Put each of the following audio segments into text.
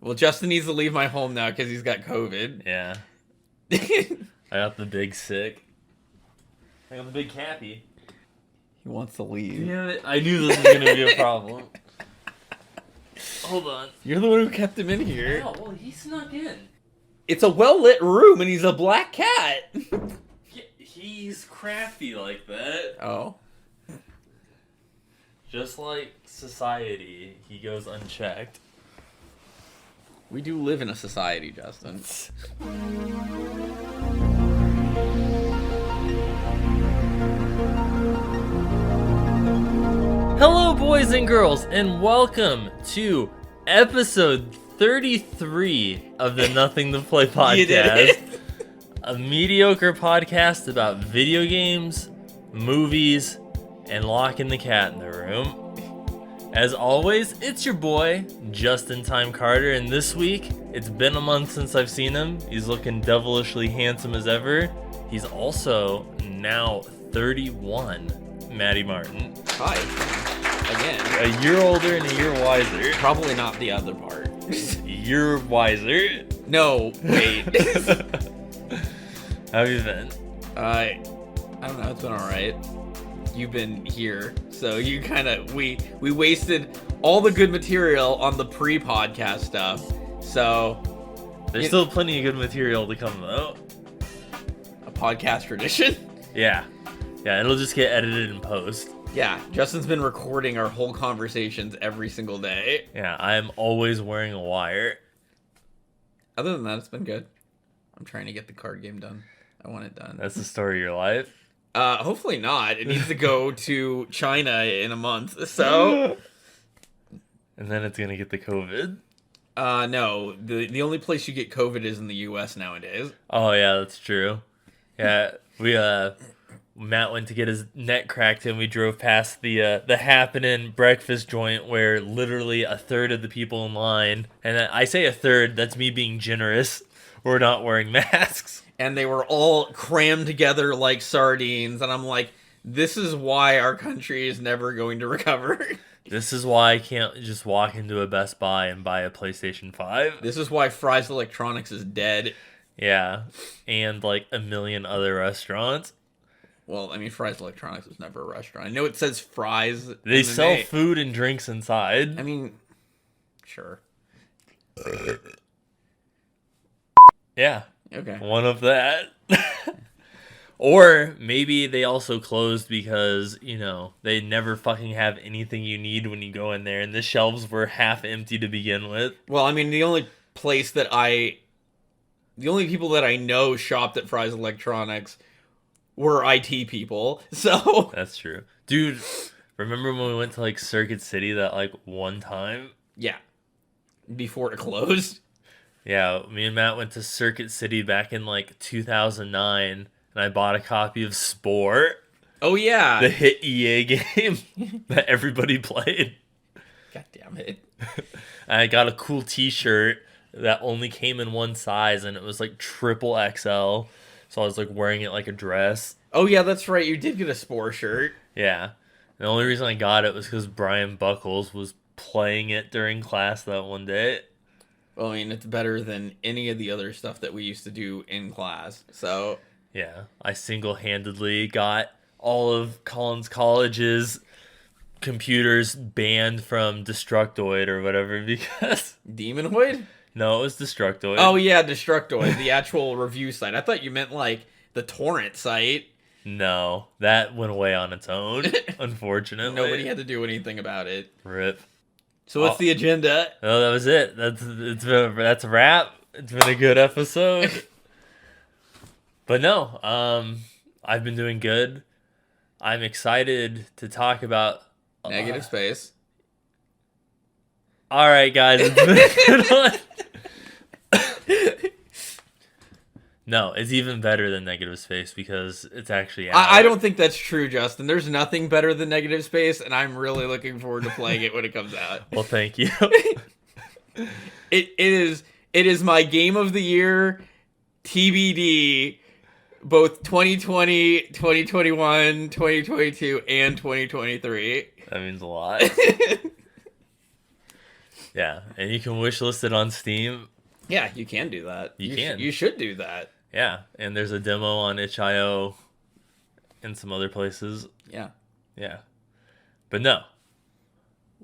Well, Justin needs to leave my home now because he's got COVID. Yeah. I got the big sick. I got the big cappy. He wants to leave. Damn it. I knew this was going to be a problem. Hold on. You're the one who kept him in here. Oh, well, he snuck in. It's a well-lit room, and he's a black cat. He's crafty like that. Oh. Just like society, he goes unchecked. We do live in a society, Justin. Hello, boys and girls, and welcome to episode 33 of the Nothing to Play podcast. You did it. A mediocre podcast about video games, movies, and locking the cat in the room. As always, it's your boy, Just-in-Time Carter, and this week, it's been a month since I've seen him. He's looking devilishly handsome as ever. He's also now 31, Matty Martin. Hi. Again. A year older and a year wiser. Probably not the other part. You're wiser. No, wait. How have you been? I don't know, it's been alright. You've been here, so you kind of, we wasted all the good material on the pre-podcast stuff, so... There's still plenty of good material to come, though. A podcast tradition? Yeah, it'll just get edited in post. Yeah, Justin's been recording our whole conversations every single day. Yeah, I'm always wearing a wire. Other than that, it's been good. I'm trying to get the card game done. I want it done. That's the story of your life? Hopefully not. It needs to go to China in a month, so... And then it's gonna get the COVID? No. The only place you get COVID is in the US nowadays. Oh, yeah, that's true. Yeah, Matt went to get his neck cracked and we drove past the Happening breakfast joint where literally a third of the people in line, and I say a third, that's me being generous, were not wearing masks. And they were all crammed together like sardines. And I'm like, this is why our country is never going to recover. This is why I can't just walk into a Best Buy and buy a PlayStation 5. This is why Fry's Electronics is dead. Yeah, and like a million other restaurants. Well, I mean, Fry's Electronics is never a restaurant. I know it says Fry's. They MMA. sell food and drinks inside. I mean, sure. Yeah. Okay. One of that. Or maybe they also closed because, you know, they never fucking have anything you need when you go in there, and the shelves were half empty to begin with. Well, I mean, the only people that I know shopped at Fry's Electronics were IT people, so... That's true. Dude, remember when we went to, like, Circuit City that, like, one time? Yeah. Before it closed? Yeah, me and Matt went to Circuit City back in, like, 2009, and I bought a copy of Spore. Oh, yeah. The hit EA game that everybody played. God damn it. I got a cool t-shirt that only came in one size, and it was, like, triple XL. So I was, like, wearing it like a dress. Oh, yeah, that's right. You did get a Spore shirt. Yeah. The only reason I got it was because Brian Buckles was playing it during class that one day. Well, I mean, it's better than any of the other stuff that we used to do in class, so... Yeah, I single-handedly got all of Collins College's computers banned from Destructoid or whatever because... Demonoid? No, it was Destructoid. Oh, yeah, Destructoid, the actual review site. I thought you meant, like, the torrent site. No, that went away on its own, unfortunately. Nobody had to do anything about it. RIP. So what's the agenda? Oh, that was it. That's a wrap. It's been a good episode. But no, I've been doing good. I'm excited to talk about... Negative Space. All right, guys. It's been a good one. No, it's even better than Negative Space because it's actually out. I don't think that's true, Justin. There's nothing better than Negative Space, and I'm really looking forward to playing it when it comes out. Well, thank you. It is my game of the year, TBD, both 2020, 2021, 2022, and 2023. That means a lot. Yeah, and you can wishlist it on Steam. Yeah, you can do that. You can. You should do that. Yeah, and there's a demo on itch.io and some other places. Yeah. Yeah. But no.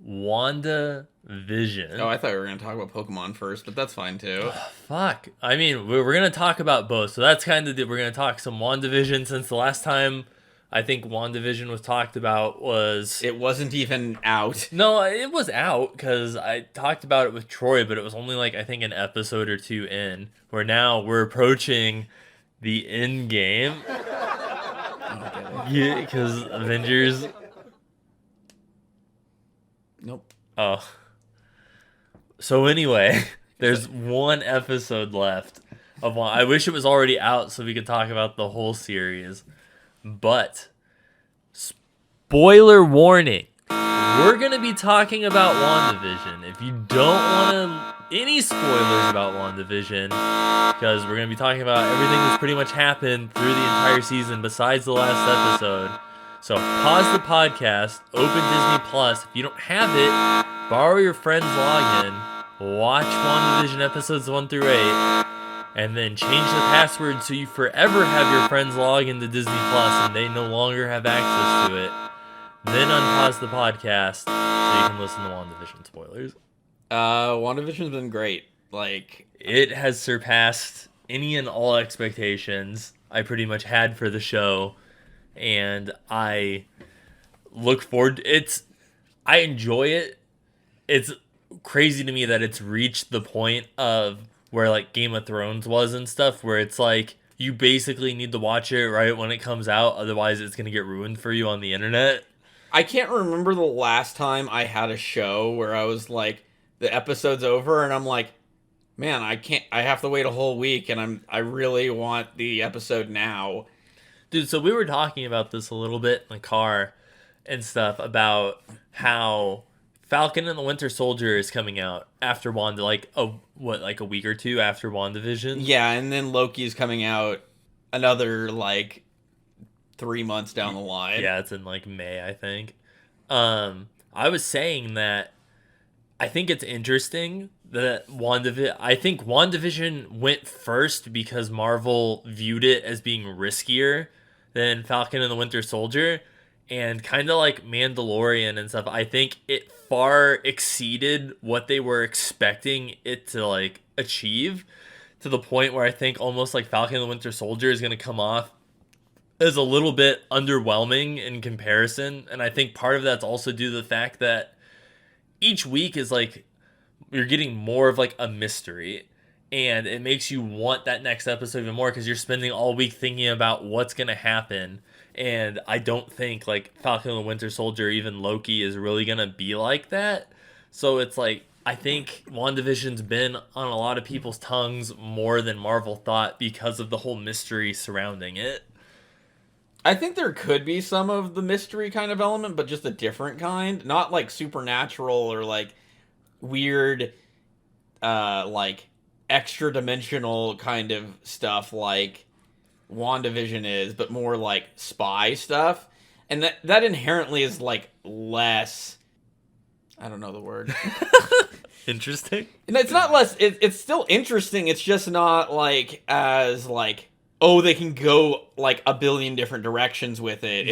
WandaVision. Oh, I thought we were going to talk about Pokemon first, but that's fine too. Fuck. I mean, we're going to talk about both. So that's kind of we're going to talk some WandaVision since the last time I think WandaVision was talked about was... It wasn't even out. No, it was out because I talked about it with Troy, but it was only like, I think, an episode or two in, where now we're approaching the end game. Yeah, because Avengers... Nope. Oh. So anyway, there's one episode left of one. I wish it was already out so we could talk about the whole series. But spoiler warning. We're going to be talking about WandaVision. If you don't want any spoilers about WandaVision, because we're going to be talking about everything that's pretty much happened through the entire season besides the last episode. So pause the podcast, open Disney Plus. If you don't have it, borrow your friend's login, watch WandaVision episodes 1 through 8, and then change the password so you forever have your friends log into Disney Plus and they no longer have access to it. Then unpause the podcast so you can listen to WandaVision spoilers. WandaVision's been great. Like, it has surpassed any and all expectations I pretty much had for the show. And I look forward I enjoy it. It's crazy to me that it's reached the point of where like Game of Thrones was and stuff, where it's like you basically need to watch it right when it comes out, otherwise it's going to get ruined for you on the internet. I can't remember the last time I had a show where I was like, the episode's over and I'm like, man, I have to wait a whole week and I really want the episode now. Dude, so we were talking about this a little bit in the car and stuff about how Falcon and the Winter Soldier is coming out after Wanda, like a week or two after WandaVision? Yeah, and then Loki's coming out another, 3 months down the line. Yeah, it's in, May, I think. I was saying that I think it's interesting that I think WandaVision went first because Marvel viewed it as being riskier than Falcon and the Winter Soldier, and kind of like Mandalorian and stuff, I think it far exceeded what they were expecting it to achieve, to the point where I think almost like Falcon and the Winter Soldier is going to come off as a little bit underwhelming in comparison. And I think part of that's also due to the fact that each week is you're getting more of a mystery, and it makes you want that next episode even more because you're spending all week thinking about what's going to happen. And I don't think Falcon and the Winter Soldier, even Loki, is really going to be like that. So it's I think WandaVision's been on a lot of people's tongues more than Marvel thought because of the whole mystery surrounding it. I think there could be some of the mystery kind of element, but just a different kind. Not supernatural or weird, extra dimensional kind of stuff like WandaVision is, but more spy stuff. And that inherently is less, I don't know the word. Interesting? And it's not less, it's still interesting. It's just not as oh, they can go a billion different directions with it.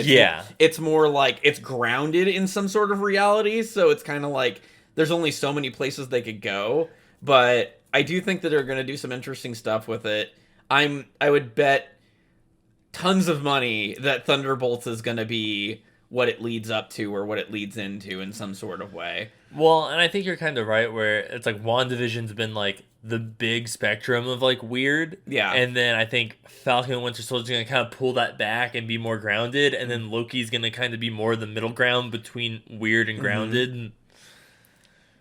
It's more it's grounded in some sort of reality. So it's kind of there's only so many places they could go. But I do think that they're going to do some interesting stuff with it. I would bet tons of money that Thunderbolts is going to be what it leads up to or what it leads into in some sort of way. Well, and I think you're kind of right where it's WandaVision's been the big spectrum of weird. Yeah. And then I think Falcon and Winter Soldier's going to kind of pull that back and be more grounded. And then Loki's going to kind of be more the middle ground between weird and grounded. Mm-hmm.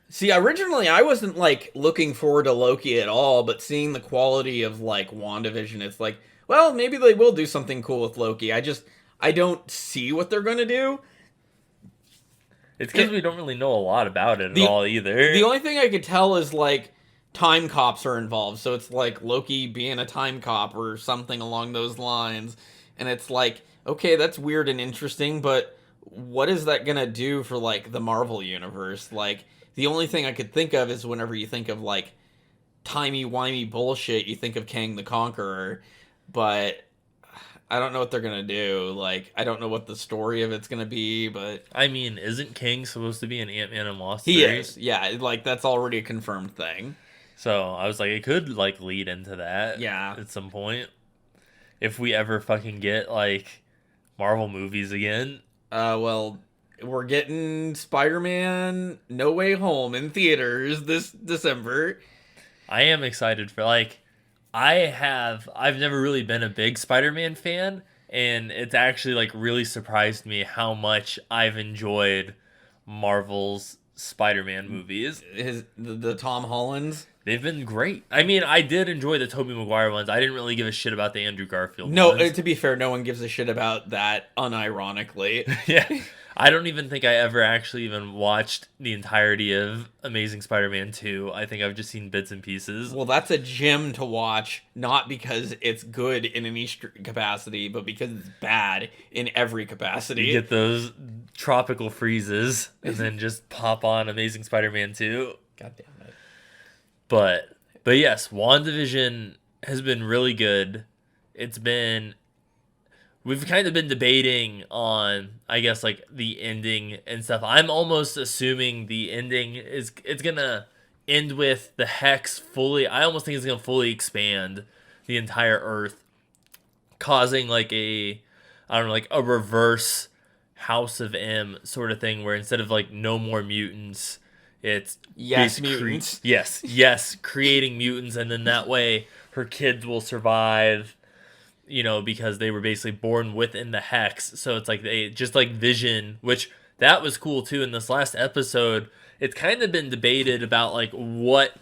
See, originally I wasn't looking forward to Loki at all, but seeing the quality of WandaVision, it's well, maybe they will do something cool with Loki. I don't see what they're going to do. It's because we don't really know a lot about it at all either. The only thing I could tell is time cops are involved. So it's Loki being a time cop or something along those lines. And it's okay, that's weird and interesting, but what is that going to do for the Marvel universe? the only thing I could think of is whenever you think of, like, timey-wimey bullshit, you think of Kang the Conqueror, but I don't know what they're gonna do. Like, I don't know what the story of it's gonna be, but... I mean, isn't King supposed to be an Ant-Man and Wasp He series? is, yeah, like, that's already a confirmed thing. So, I was like, it could, like, lead into that at some point. If we ever fucking get, like, Marvel movies again. Well, we're getting Spider-Man No Way Home in theaters this December. I am excited for, like, I've never really been a big Spider-Man fan, and it's actually, like, really surprised me how much I've enjoyed Marvel's Spider-Man movies. The Tom Hollands? They've been great. I mean, I did enjoy the Tobey Maguire ones. I didn't really give a shit about the Andrew Garfield ones. To be fair, no one gives a shit about that, unironically. Yeah. I don't even think I ever actually even watched the entirety of Amazing Spider-Man 2. I think I've just seen bits and pieces. Well, that's a gem to watch, not because it's good in any capacity, but because it's bad in every capacity. You get those tropical freezes, and then just pop on Amazing Spider-Man 2. God damn it. But yes, WandaVision has been really good. We've kind of been debating on, I guess, like, the ending and stuff. I'm almost assuming the ending it's gonna end with the Hex fully. I almost think it's gonna fully expand the entire Earth, causing like a reverse House of M sort of thing, where instead of like no more mutants, it's mutants. Yes, creating mutants, and then that way her kids will survive. You know, because they were basically born within the Hex. So it's like just like Vision, which that was cool too. In this last episode, it's kind of been debated about like what,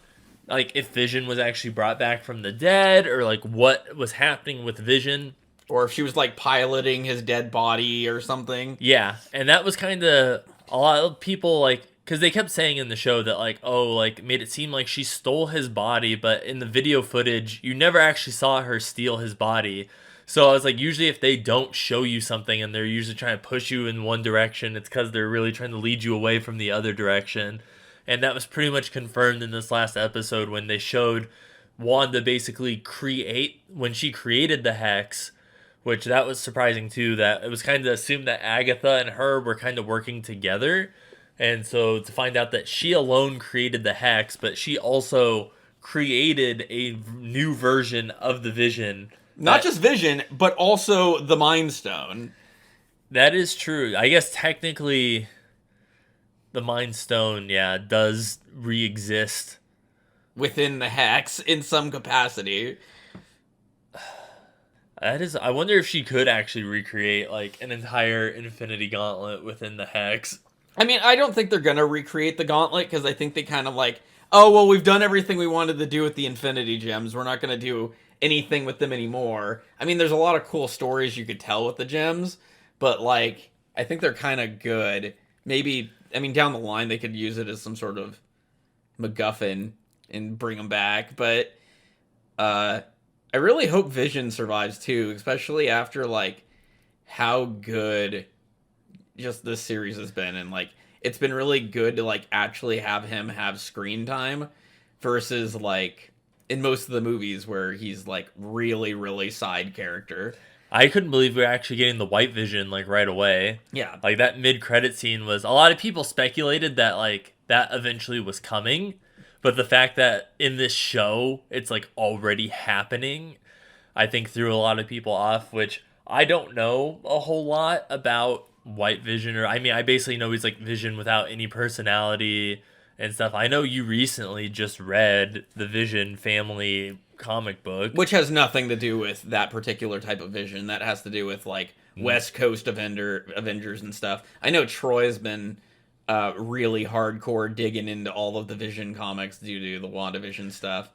like if Vision was actually brought back from the dead, or like what was happening with Vision. Or if she was like piloting his dead body or something. Yeah, and that was kind of a lot of people like, because they kept saying in the show that like, oh, like made it seem like she stole his body, but in the video footage, you never actually saw her steal his body. So I was like, usually if they don't show you something and they're usually trying to push you in one direction, it's because they're really trying to lead you away from the other direction. And that was pretty much confirmed in this last episode when they showed Wanda basically when she created the Hex, which that was surprising too, that it was kind of assumed that Agatha and her were kind of working together. And so to find out that she alone created the Hex, but she also created a new version of the Vision. Not just Vision, but also the Mind Stone. That is true. I guess technically the Mind Stone, does re-exist. Within the Hex in some capacity. I wonder if she could actually recreate like an entire Infinity Gauntlet within the Hex. I mean, I don't think they're going to recreate the Gauntlet, because I think they kind of like, oh, well, we've done everything we wanted to do with the Infinity Gems. We're not going to do anything with them anymore. I mean, there's a lot of cool stories you could tell with the gems, but like, I think they're kind of good. Maybe, I mean, down the line, they could use it as some sort of MacGuffin and bring them back, but I really hope Vision survives too, especially after like how good just this series has been, and like it's been really good to like actually have him have screen time versus like in most of the movies where he's like really, really side character. I couldn't believe we were actually getting the White Vision like right away. Yeah. Like that mid-credit scene was, a lot of people speculated that like that eventually was coming, but the fact that in this show it's like already happening, I think threw a lot of people off, which I don't know a whole lot about White Vision, or I mean, I basically know he's like Vision without any personality and stuff. I know you recently just read the Vision family comic book, which has nothing to do with that particular type of Vision. That has to do with like West Coast Avengers and stuff. I know Troy's been really hardcore digging into all of the Vision comics due to the WandaVision stuff,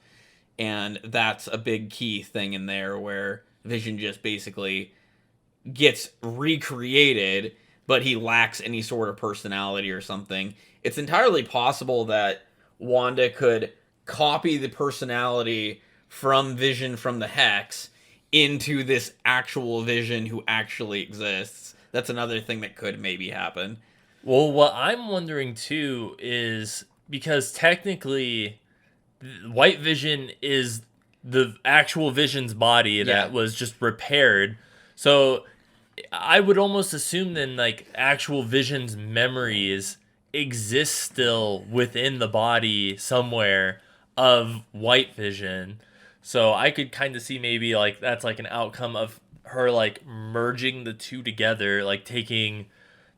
and that's a big key thing in there where Vision just basically gets recreated, but he lacks any sort of personality or something. It's entirely possible that Wanda could copy the personality from Vision from the Hex into this actual Vision who actually exists. That's another thing that could maybe happen. Well, what I'm wondering too is, because technically White Vision is the actual Vision's body that was just repaired. So I would almost assume then like actual Vision's memories exist still within the body somewhere of White Vision. So I could kind of see maybe like that's like an outcome of her like merging the two together, like taking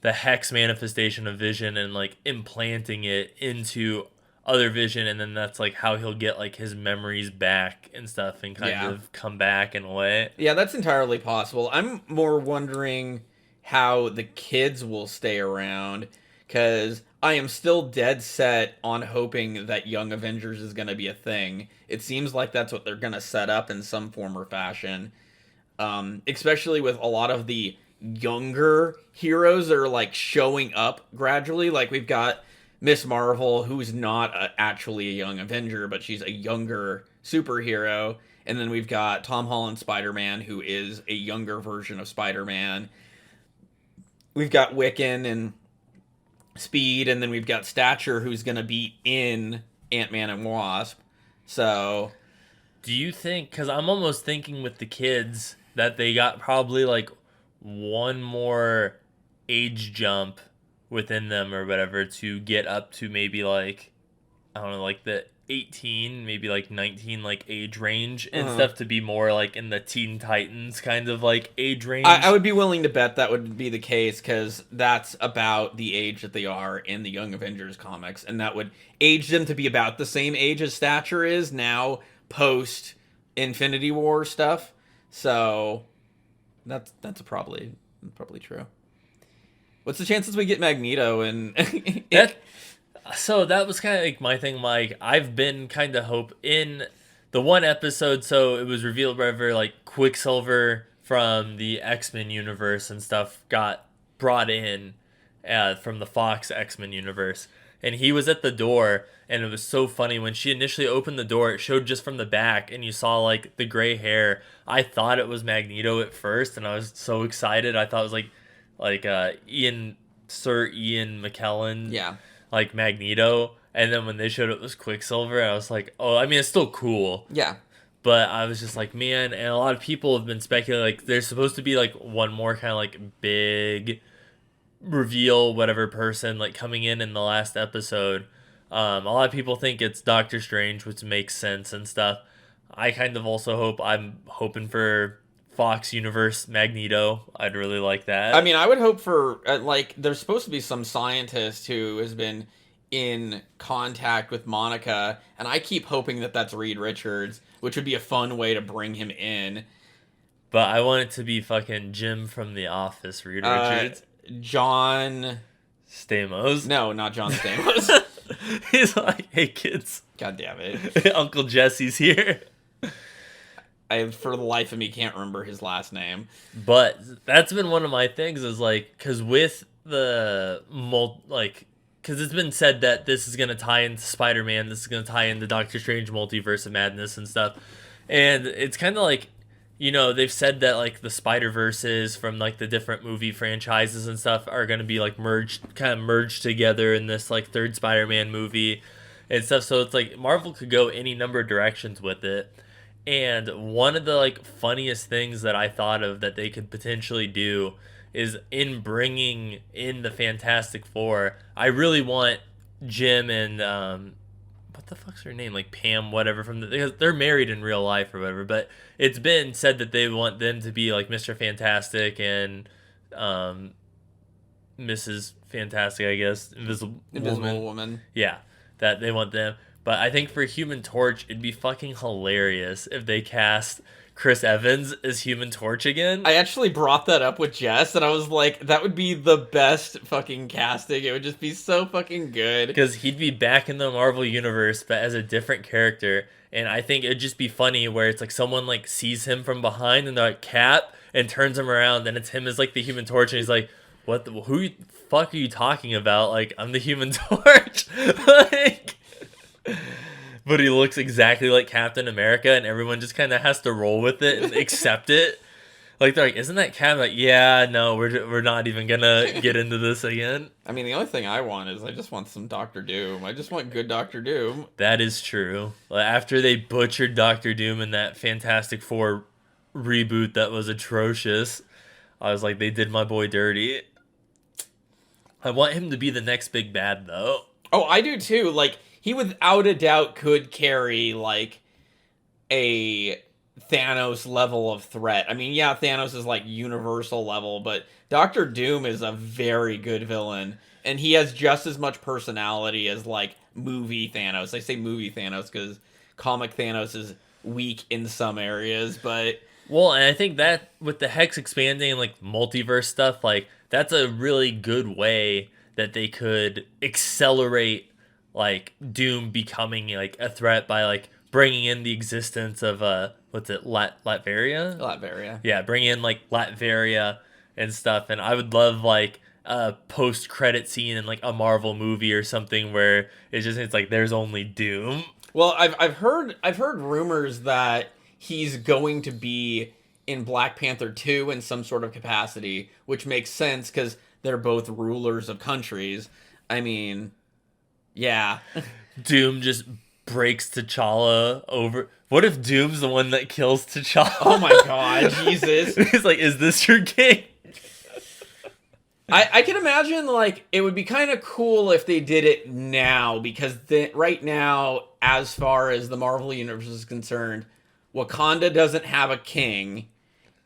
the Hex manifestation of Vision and like implanting it into other Vision, and then that's like how he'll get like his memories back and stuff and kind of come back in a way. Yeah, that's entirely possible. I'm more wondering how the kids will stay around, because I am still dead set on hoping that Young Avengers is going to be a thing. It seems like that's what they're going to set up in some form or fashion. Especially with a lot of the younger heroes that are like showing up gradually. Like we've got Miss Marvel, who's not actually a young Avenger, but she's a younger superhero. And then we've got Tom Holland Spider-Man, who is a younger version of Spider-Man. We've got Wiccan and Speed, and then we've got Stature, who's going to be in Ant-Man and Wasp. So do you think, because I'm almost thinking with the kids that they got probably like one more age jump within them or whatever to get up to maybe like, I don't know, like the 18, maybe like 19 like age range and stuff, to be more like in the Teen Titans kind of like age range. I would be willing to bet that would be the case, because that's about the age that they are in the Young Avengers comics, and that would age them to be about the same age as Stature is now post Infinity War stuff. So that's probably true. What's the chances we get Magneto and So that was kind of like my thing. Like I've been kind of hope in the one episode. So it was revealed wherever like Quicksilver from the X-Men universe and stuff got brought in from the Fox X-Men universe, and he was at the door. And it was so funny when she initially opened the door, it showed just from the back and you saw like the gray hair. I thought it was Magneto at first, and I was so excited. I thought it was like Sir Ian McKellen, like Magneto. And then when they showed it was Quicksilver, I was like, oh, I mean, it's still cool. Yeah. But I was just like, man, and a lot of people have been speculating, like, there's supposed to be like one more kind of like big reveal, whatever person like coming in the last episode. A lot of people think it's Doctor Strange, which makes sense and stuff. I kind of also I'm hoping for Fox Universe Magneto. I'd really like that. I mean, I would hope for, like, there's supposed to be some scientist who has been in contact with Monica, and I keep hoping that that's Reed Richards, which would be a fun way to bring him in. But I want it to be fucking Jim from The Office, Reed Richards. John Stamos. No, not John Stamos. He's like, hey kids. God damn it. Uncle Jesse's here. I, for the life of me, can't remember his last name. But that's been one of my things, is like, because with the, because it's been said that this is going to tie into Spider-Man, this is going to tie into Doctor Strange Multiverse of Madness and stuff. And it's kind of like, you know, they've said that like the Spider-Verses from like the different movie franchises and stuff are going to be like merged together in this like third Spider-Man movie and stuff. So it's like Marvel could go any number of directions with it. And one of the like funniest things that I thought of that they could potentially do is in bringing in the Fantastic Four. I really want Jim and what the fuck's her name, like Pam, whatever, because they're married in real life or whatever. But it's been said that they want them to be like Mr. Fantastic and Mrs. Fantastic, I guess, Invisible Woman. Yeah, that they want them. But I think for Human Torch, it'd be fucking hilarious if they cast Chris Evans as Human Torch again. I actually brought that up with Jess, and I was like, that would be the best fucking casting. It would just be so fucking good. Because he'd be back in the Marvel Universe, but as a different character. And I think it'd just be funny where it's like someone like sees him from behind and they're like, Cap, and turns him around, and it's him as like the Human Torch, and he's like, what who the fuck are you talking about? Like, I'm the Human Torch. Like... But he looks exactly like Captain America, and everyone just kind of has to roll with it and accept it. Like, they're like, isn't that cat? Like, yeah, no, we're not even gonna get into this again. I mean, the only thing I want is I just want some Doctor Doom. I just want good Doctor Doom. That is true. After they butchered Doctor Doom in that Fantastic Four reboot that was atrocious, I was like, they did my boy dirty. I want him to be the next big bad, though. Oh, I do too. Like, he without a doubt could carry, like, a Thanos level of threat. I mean, yeah, Thanos is, like, universal level, but Doctor Doom is a very good villain, and he has just as much personality as, like, movie Thanos. I say movie Thanos because comic Thanos is weak in some areas, but... Well, and I think that with the Hex expanding and, like, multiverse stuff, like, that's a really good way that they could accelerate, like, Doom becoming, like, a threat by, like, bringing in the existence of, Latveria? Latveria. Yeah, bring in, like, Latveria and stuff, and I would love, like, a post-credit scene in, like, a Marvel movie or something where it's like, there's only Doom. Well, I've heard rumors that he's going to be in Black Panther 2 in some sort of capacity, which makes sense because they're both rulers of countries. I mean, yeah. Doom just breaks T'Challa over. What if Doom's the one that kills T'Challa? Oh my god, Jesus. He's like, is this your king? I can imagine, like, it would be kind of cool if they did it now, because right now, as far as the Marvel Universe is concerned, Wakanda doesn't have a king,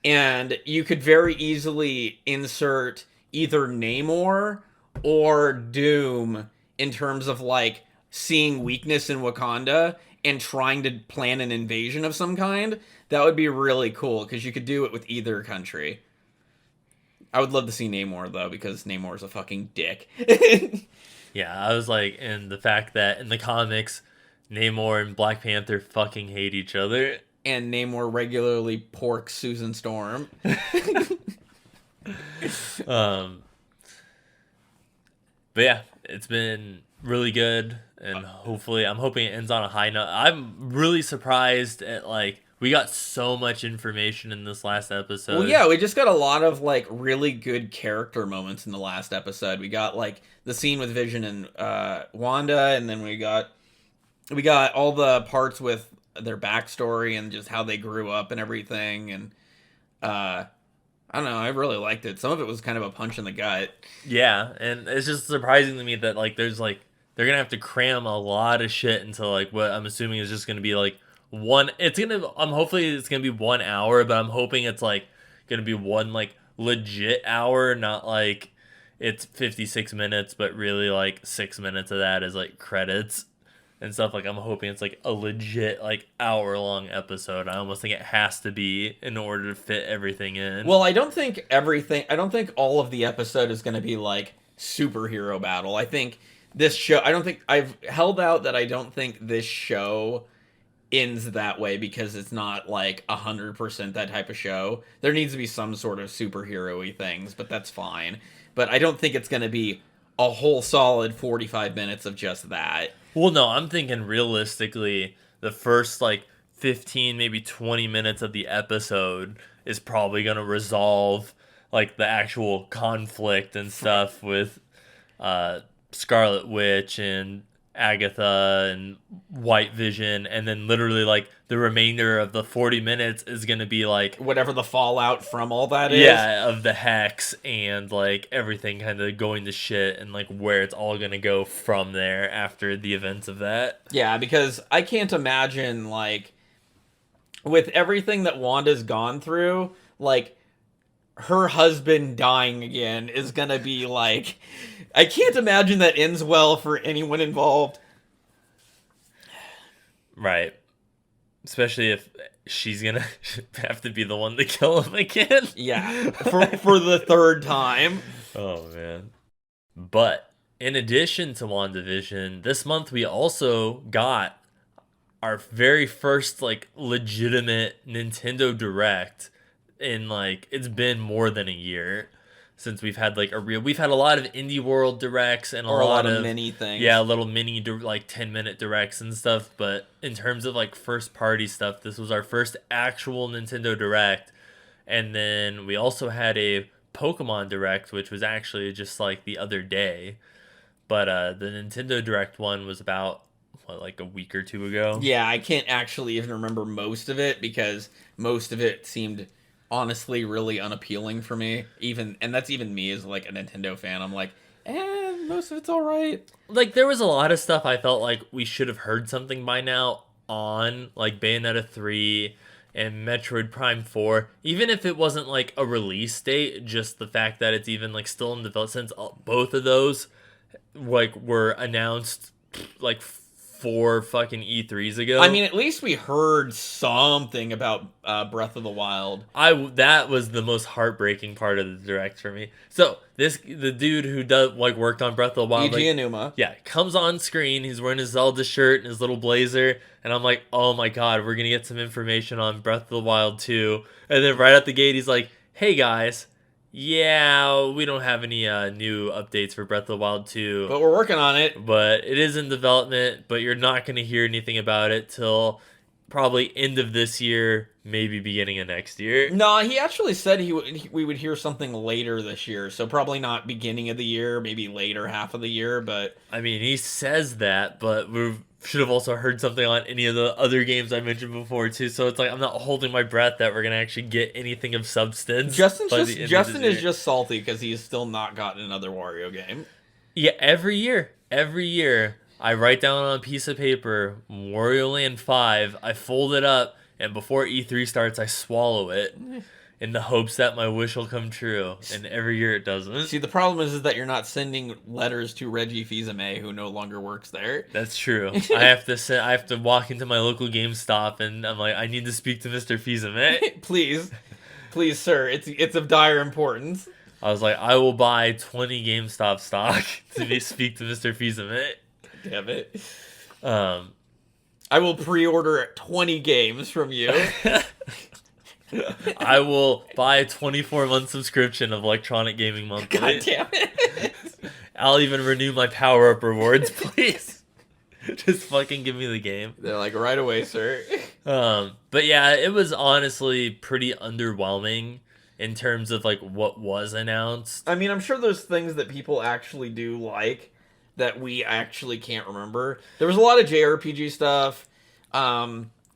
and you could very easily insert either Namor or Doom in terms of, like, seeing weakness in Wakanda and trying to plan an invasion of some kind. That would be really cool, because you could do it with either country. I would love to see Namor, though, because Namor's a fucking dick. Yeah, I was like, and the fact that in the comics, Namor and Black Panther fucking hate each other. And Namor regularly porks Susan Storm. But yeah, it's been really good, and I'm hoping it ends on a high note. I'm really surprised at, like, we got so much information in this last episode. Well, yeah, we just got a lot of, like, really good character moments in the last episode. We got, like, the scene with Vision and Wanda, and then we got all the parts with their backstory and just how they grew up and everything. And I don't know, I really liked it. Some of it was kind of a punch in the gut. Yeah, and it's just surprising to me that, like, there's, like, they're gonna have to cram a lot of shit into, like, what I'm assuming is just gonna be, like, hopefully it's gonna be 1 hour, but I'm hoping it's, like, gonna be one, like, legit hour, not like it's 56 minutes, but really, like, 6 minutes of that is, like, credits and stuff. Like, I'm hoping it's, like, a legit, like, hour-long episode. I almost think it has to be in order to fit everything in. Well, I don't think all of the episode is gonna be, like, superhero battle. I think this show, I've held out that I don't think this show ends that way, because it's not, like, 100% that type of show. There needs to be some sort of superhero-y things, but that's fine. But I don't think it's going to be a whole solid 45 minutes of just that. Well, no, I'm thinking realistically, the first, like, 15, maybe 20 minutes of the episode is probably going to resolve, like, the actual conflict and stuff with Scarlet Witch and Agatha and White Vision, and then literally, like, the remainder of the 40 minutes is gonna be, like, whatever the fallout from all that is. Yeah, of the Hex and, like, everything kind of going to shit, and, like, where it's all gonna go from there after the events of that. Yeah, because I can't imagine, like, with everything that Wanda's gone through, like, her husband dying again is gonna be, like, I can't imagine that ends well for anyone involved. Right. Especially if she's gonna have to be the one to kill him again. Yeah, for the third time. Oh, man. But in addition to WandaVision, this month we also got our very first, like, legitimate Nintendo Direct in, like, it's been more than a year since we've had, like, we've had a lot of Indie World Directs and a lot of mini things. Yeah, little mini, like, 10-minute Directs and stuff. But in terms of, like, first party stuff, this was our first actual Nintendo Direct. And then we also had a Pokemon Direct, which was actually just like the other day. But the Nintendo Direct one was about, like a week or two ago? Yeah, I can't actually even remember most of it because most of it seemed honestly really unappealing for me. And that's even me as like a Nintendo fan. I'm like, most of it's all right. Like, there was a lot of stuff I felt like we should have heard something by now on, like Bayonetta 3 and Metroid Prime 4. Even if it wasn't like a release date, just the fact that it's even like still in development, since both of those like were announced like 4 fucking E3s ago. I mean, at least we heard something about Breath of the Wild. That was the most heartbreaking part of the Direct for me. So the dude who worked on Breath of the Wild, Eiji Aonuma, comes on screen. He's wearing his Zelda shirt and his little blazer, and I'm like, oh my god, we're gonna get some information on Breath of the Wild 2. And then right at the gate, he's like, hey guys, yeah, we don't have any new updates for Breath of the Wild 2. But we're working on it. But it is in development, but you're not going to hear anything about it till probably end of this year, maybe beginning of next year. No, he actually said we would hear something later this year, so probably not beginning of the year, maybe later half of the year, but... I mean, he says that, but we should have also heard something on any of the other games I mentioned before, too, so it's like I'm not holding my breath that we're going to actually get anything of substance. Justin is just salty because he's still not gotten another Wario game. Yeah, every year, I write down on a piece of paper, Wario Land 5, I fold it up, and before E3 starts, I swallow it in the hopes that my wish will come true. And every year it doesn't. See, the problem is that you're not sending letters to Reggie Fils-Aimé, who no longer works there. That's true. I have to walk into my local GameStop, and I'm like, I need to speak to Mr. Fils-Aimé. Please, sir, it's of dire importance. I was like, I will buy 20 GameStop stock to speak to Mr. Fils-Aimé. Damn it. I will pre-order 20 games from you. I will buy a 24-month subscription of Electronic Gaming Monthly. God damn it. I'll even renew my power-up rewards, please. Just fucking give me the game. They're like, right away, sir. But yeah, it was honestly pretty underwhelming in terms of like what was announced. I mean, I'm sure there's things that people actually do like that we actually can't remember. There was a lot of JRPG stuff.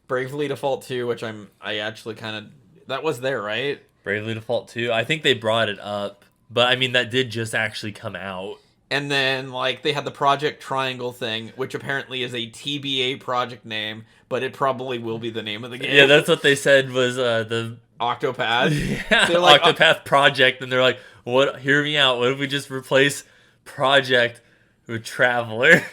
Bravely Default 2, which I actually kind of... That was there, right? Bravely Default 2. I think they brought it up. But, I mean, that did just actually come out. And then, like, they had the Project Triangle thing, which apparently is a TBA project name, but it probably will be the name of the game. Yeah, that's what they said was the... Octopath. Yeah, they're like, Octopath Project. And they're like, "What? Hear me out. What if we just replace Project with Traveler?"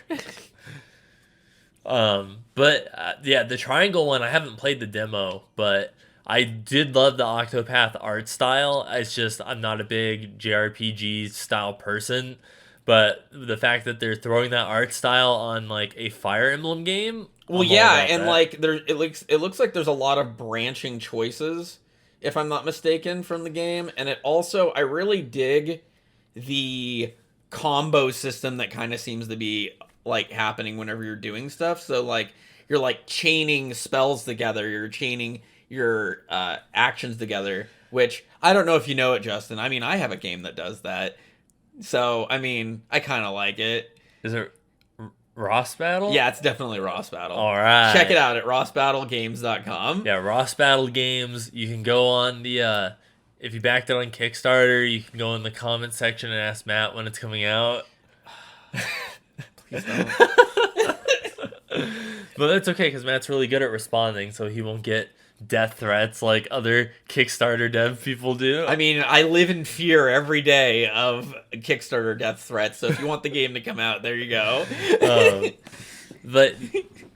But yeah, the Triangle one, I haven't played the demo, but I did love the Octopath art style. It's just I'm not a big JRPG style person, but the fact that they're throwing that art style on like a Fire Emblem game, well, yeah, and that. Like it looks like there's a lot of branching choices, if I'm not mistaken, from the game, and it also I really dig the combo system that kind of seems to be like happening whenever you're doing stuff. So like you're like chaining spells together, you're chaining your actions together, which I don't know if you know it, Justin. I mean, I have a game that does that, so I mean, I kind of like it. Is it Ross Battle? Yeah, it's definitely Ross Battle. All right, check it out at rossbattlegames.com. Yeah, Ross Battle Games. You can go on the if you backed it on Kickstarter, you can go in the comment section and ask Matt when it's coming out. Please don't. But that's okay, because Matt's really good at responding, so he won't get death threats like other Kickstarter dev people do. I mean, I live in fear every day of Kickstarter death threats, so if you want the game to come out, there you go. But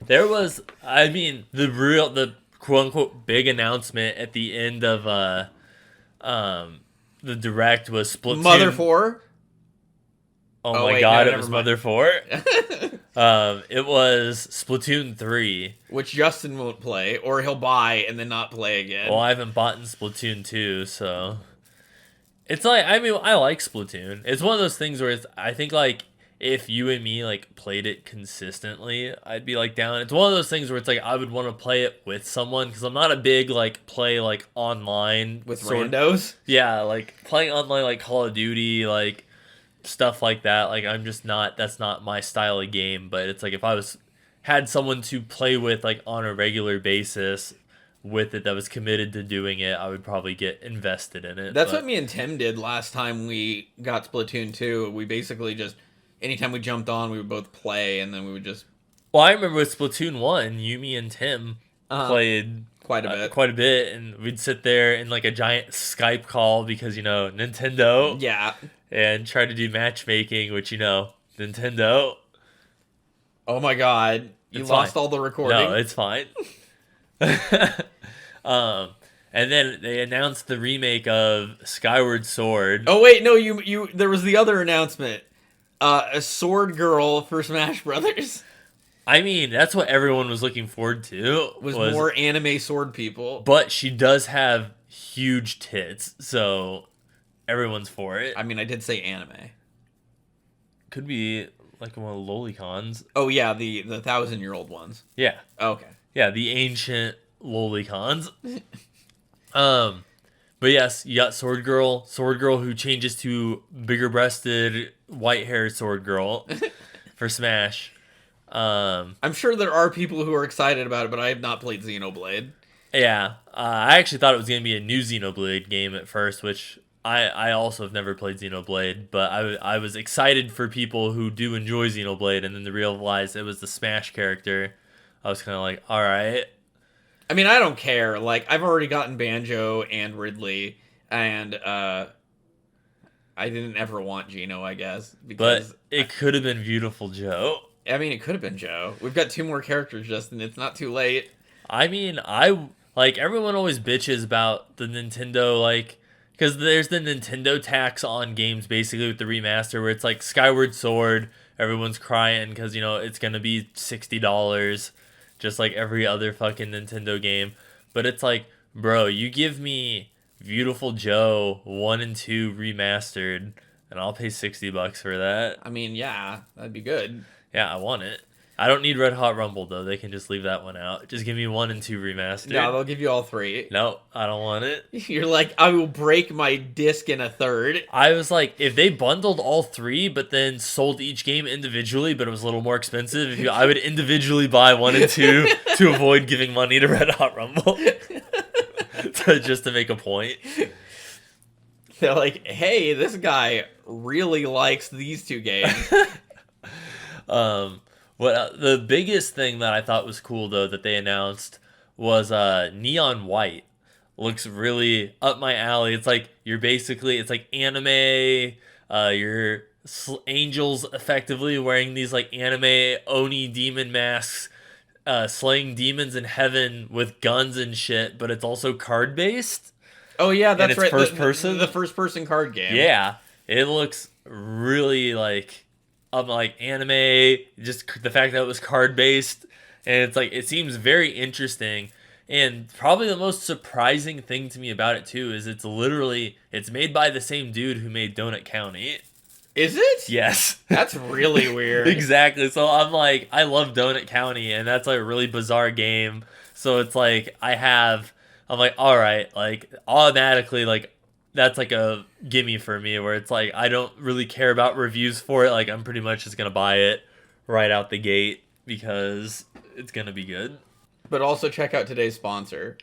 there was, I mean, the quote-unquote big announcement at the end of the Direct was Splatoon. Mother 4? Oh my god, it was Mother 4? It was Splatoon 3. Which Justin won't play, or he'll buy and then not play again. Well, I haven't bought in Splatoon 2, so... It's like, I mean, I like Splatoon. It's one of those things where I think, like, if you and me like played it consistently, I'd be like down. It's one of those things where it's like I would want to play it with someone because I'm not a big like play like online with randos. Yeah, like playing online like Call of Duty, like stuff like that. Like I'm just not. That's not my style of game. But it's like if I had someone to play with like on a regular basis with it that was committed to doing it, I would probably get invested in it. That's what me and Tim did last time we got Splatoon 2. We basically just, anytime we jumped on, we would both play, and then we would just... Well, I remember with Splatoon 1, you, me, and Tim played quite a bit, and we'd sit there in like a giant Skype call because, Nintendo. Yeah. And try to do matchmaking, which, Nintendo. Oh my god. You lost all the recording? No, it's fine. And then they announced the remake of Skyward Sword. Oh wait, no, you there was the other announcement. A Sword Girl for Smash Brothers. I mean, that's what everyone was looking forward to. Was more anime sword people. But she does have huge tits, so everyone's for it. I mean, I did say anime. Could be like one of the lolicons. Oh yeah, the 1,000-year-old ones. Yeah. Okay. Yeah, the ancient lolicons. But yes, you got Sword Girl who changes to bigger-breasted, white-haired Sword Girl for Smash. I'm sure there are people who are excited about it, but I have not played Xenoblade. Yeah, I actually thought it was going to be a new Xenoblade game at first, which I also have never played Xenoblade, but I was excited for people who do enjoy Xenoblade, and then to realize it was the Smash character, I was kind of like, all right. I mean, I don't care. Like, I've already gotten Banjo and Ridley, and I didn't ever want Geno, I guess. But it could have been Beautiful Joe. I mean, it could have been Joe. We've got 2 more characters, Justin. It's not too late. I mean, everyone always bitches about the Nintendo, because there's the Nintendo tax on games, basically, with the remaster, where it's like Skyward Sword, everyone's crying because, it's going to be $60, just like every other fucking Nintendo game. But it's like, bro, you give me Beautiful Joe 1 and 2 remastered, and I'll pay $60 for that. I mean, yeah, that'd be good. Yeah, I want it. I don't need Red Hot Rumble, though. They can just leave that one out. Just give me 1 and 2 remastered. No, they'll give you all 3. No, I don't want it. You're like, I will break my disc in a third. I was like, if they bundled all 3, but then sold each game individually, but it was a little more expensive, I would individually buy 1 and 2 to avoid giving money to Red Hot Rumble. Just to make a point. They're like, hey, this guy really likes these 2 games. The biggest thing that I thought was cool, though, that they announced was Neon White. Looks really up my alley. It's like it's like anime. You're angels effectively wearing these like anime Oni demon masks, slaying demons in heaven with guns and shit, but it's also card based. Oh yeah, that's right. First person. The first person card game. Yeah, it looks really like anime, just the fact that it was card based, and it's like it seems very interesting. And probably the most surprising thing to me about it too is it's made by the same dude who made Donut County. Is it? Yes. That's really weird. Exactly. So I'm like, I love Donut County, and that's like a really bizarre game. So it's like I'm like, all right, like automatically, like that's like a gimme for me, where it's like I don't really care about reviews for it. Like I'm pretty much just gonna buy it right out the gate because it's gonna be good. But also check out today's sponsor.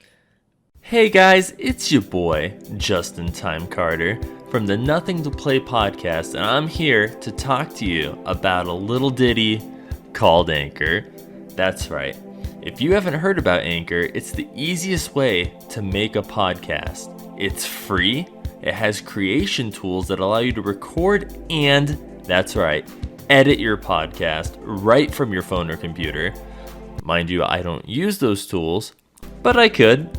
Hey guys, it's your boy Justin Time Carter from the Nothing to Play podcast, and I'm here to talk to you about a little ditty called Anchor. That's right. If you haven't heard about Anchor, it's the easiest way to make a podcast. It's free. It has creation tools that allow you to record and, that's right, edit your podcast right from your phone or computer. Mind you, I don't use those tools, but I could.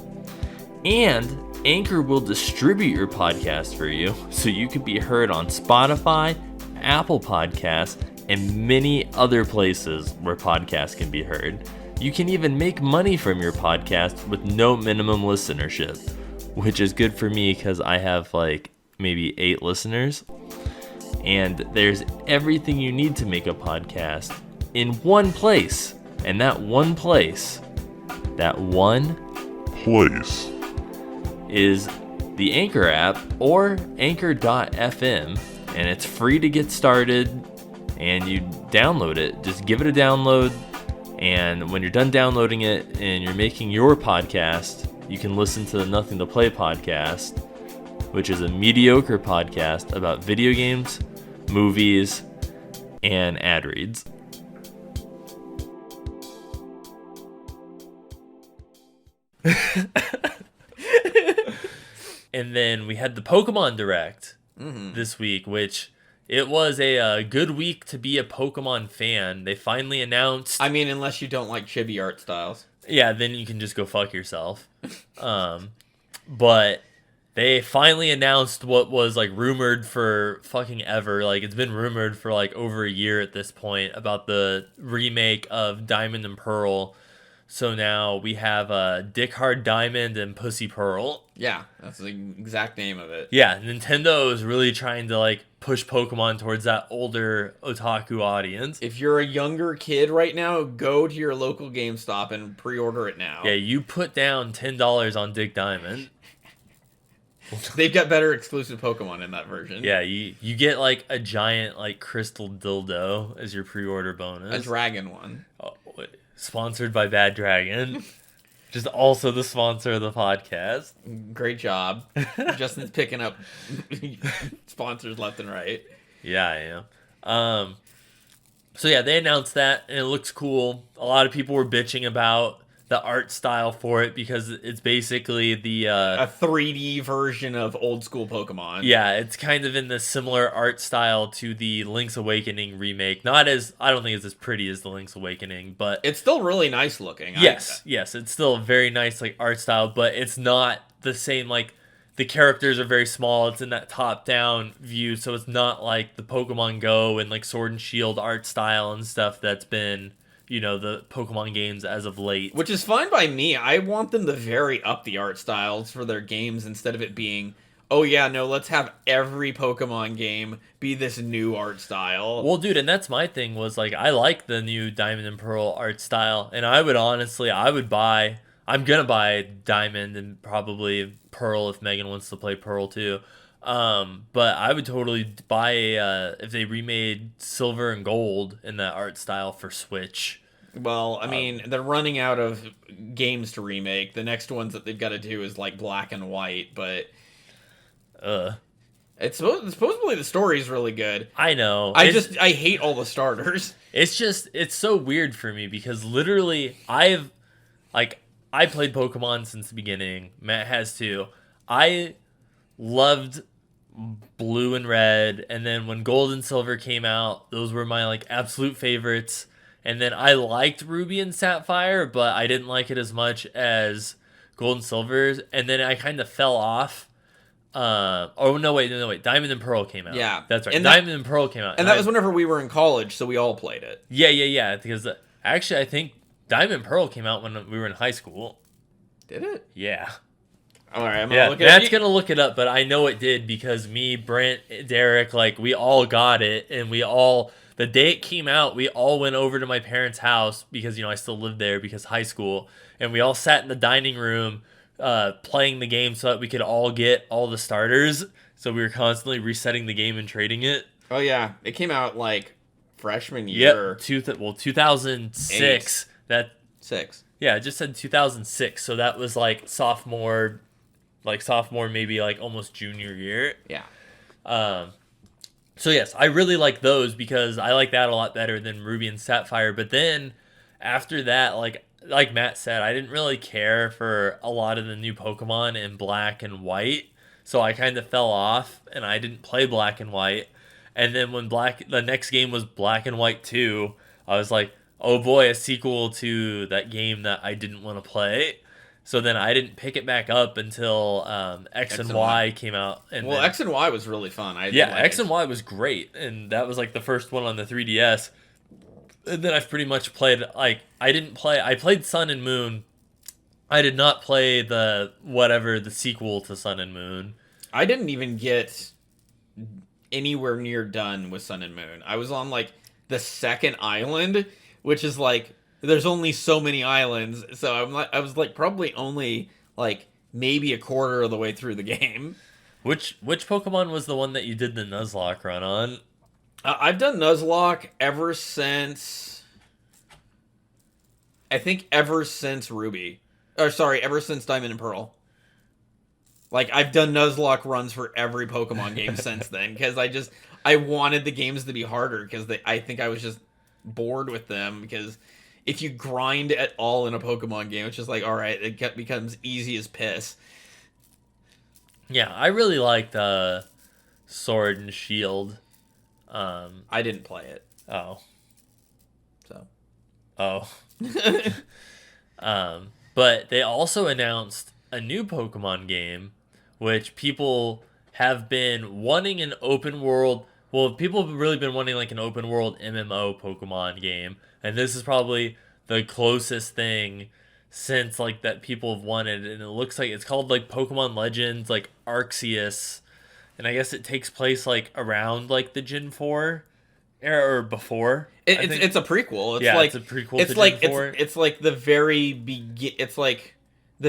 And Anchor will distribute your podcast for you so you can be heard on Spotify, Apple Podcasts, and many other places where podcasts can be heard. You can even make money from your podcast with no minimum listenership, which is good for me because I have like maybe 8 listeners. And there's everything you need to make a podcast in one place. And that one place is the Anchor app or Anchor.fm. And it's free to get started. And you download it. Just give it a download. And when you're done downloading it and you're making your podcast, you can listen to the Nothing to Play podcast, which is a mediocre podcast about video games, movies, and ad reads. And then we had the Pokemon Direct this week, which it was a good week to be a Pokemon fan. They finally announced... I mean, unless you don't like chibi art styles. Yeah, then you can just go fuck yourself. But they finally announced what was like rumored for fucking ever. Like, it's been rumored for like over a year at this point about the remake of Diamond and Pearl. So now we have Dick Hard Diamond and Pussy Pearl. Yeah, that's the exact name of it. Yeah, Nintendo is really trying to like push Pokemon towards that older otaku audience. If you're a younger kid right now, go to your local GameStop and pre-order it now. Yeah, you put down $10 on Dick Diamond. They've got better exclusive Pokemon in that version. Yeah, you get like a giant like crystal dildo as your pre-order bonus. A dragon one. Oh, sponsored by Bad Dragon. Just also the sponsor of the podcast. Great job. Justin's picking up sponsors left and right. Yeah, I am. So yeah, they announced that, and it looks cool. A lot of people were bitching about the art style for it because it's basically the a 3D version of old school Pokemon. Yeah, it's kind of in the similar art style to the Link's Awakening remake. Not as, I don't think it's as pretty as the Link's Awakening, but it's still really nice looking. Yes, it's still a very nice like art style, but it's not the same. Like, the characters are very small. It's in that top-down view, so it's not like the Pokemon Go and like Sword and Shield art style and stuff that's been, you know, the Pokemon games as of late. Which is fine by me. I want them to vary up the art styles for their games instead of it being, oh yeah, no, let's have every Pokemon game be this new art style. Well, dude, and that's my thing was, like, I like the new Diamond and Pearl art style, and I'm gonna buy Diamond and probably Pearl if Megan wants to play Pearl too. But I would totally buy if they remade Silver and Gold in that art style for Switch. Well, I mean, they're running out of games to remake. The next ones that they've got to do is like Black and White, but it's supposedly the story's really good. I know. I hate all the starters. It's so weird for me because literally I played Pokemon since the beginning. Matt has too. I loved Blue and Red, and then when Gold and Silver came out, those were my like absolute favorites. And then I liked Ruby and Sapphire, but I didn't like it as much as Gold and Silver. And then I kind of fell off. Wait. Diamond and Pearl came out. Yeah. That's right. Diamond and Pearl came out. And that was whenever we were in college, so we all played it. Yeah. Because actually, I think Diamond and Pearl came out when we were in high school. Did it? Yeah. All right, I'm gonna look it up. Matt's gonna look it up, but I know it did because me, Brent, Derek, like, we all got it, and the day it came out, we all went over to my parents' house because, you know, I still lived there because high school, and we all sat in the dining room playing the game so that we could all get all the starters. So we were constantly resetting the game and trading it. Oh yeah, it came out like freshman year. Yep, 2006. Yeah, it just said 2006, so that was like sophomore, maybe like almost junior year. Yeah. So yes, I really like those because I like that a lot better than Ruby and Sapphire. But then after that, like Matt said, I didn't really care for a lot of the new Pokemon in Black and White, so I kind of fell off and I didn't play Black and White. And then when the next game was Black and White 2, I was like, oh boy, a sequel to that game that I didn't want to play. So then I didn't pick it back up until X and Y came out. X and Y was really fun. X and Y was great, and that was like the first one on the 3DS. And then I've pretty much played, I played Sun and Moon. I did not play the sequel to Sun and Moon. I didn't even get anywhere near done with Sun and Moon. I was on like the second island, which is like there's only so many islands, so I was like probably only like maybe a quarter of the way through the game. Which Pokemon was the one that you did the Nuzlocke run on? I've done Nuzlocke ever since, I think ever since Ruby. Or sorry, ever since Diamond and Pearl. Like, I've done Nuzlocke runs for every Pokemon game since then, because I wanted the games to be harder, because I think I was just bored with them, because if you grind at all in a Pokemon game, it's just like, alright, it becomes easy as piss. Yeah, I really liked Sword and Shield. I didn't play it. Oh. So. Oh. But they also announced a new Pokemon game, which people have been wanting an open world. Well, people have really been wanting like an open world MMO Pokemon game, and this is probably the closest thing since like that people have wanted. And it looks like it's called like Pokemon Legends, like Arceus, and I guess it takes place like around like the Gen 4 era or before. It's a prequel. It's it's a prequel. It's to like Gen 4. it's like the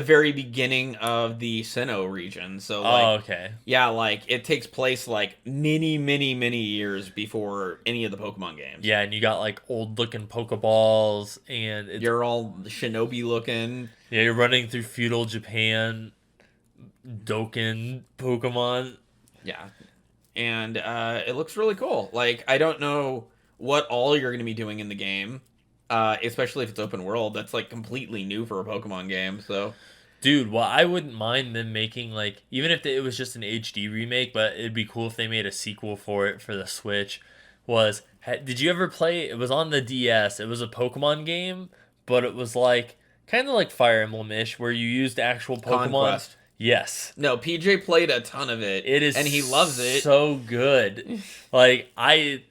very beginning of the Sinnoh region. So like, okay. Yeah, like it takes place like many years before any of the Pokemon games. Yeah, and you got like old looking Pokeballs, and you're all shinobi looking. Yeah, you're running through feudal Japan, Dokkan Pokemon. Yeah, and it looks really cool. Like, I don't know what all you're going to be doing in the game, especially if it's open world. That's like completely new for a Pokemon game. So, dude, well, I wouldn't mind them making like, even if it was just an HD remake, but it'd be cool if they made a sequel for it for the Switch. Did you ever play? It was on the DS. It was a Pokemon game, but it was like kind of like Fire Emblem-ish, where you used actual Pokemon. Conquest. Yes. No, PJ played a ton of it. It is, and he loves it. So good. Like, I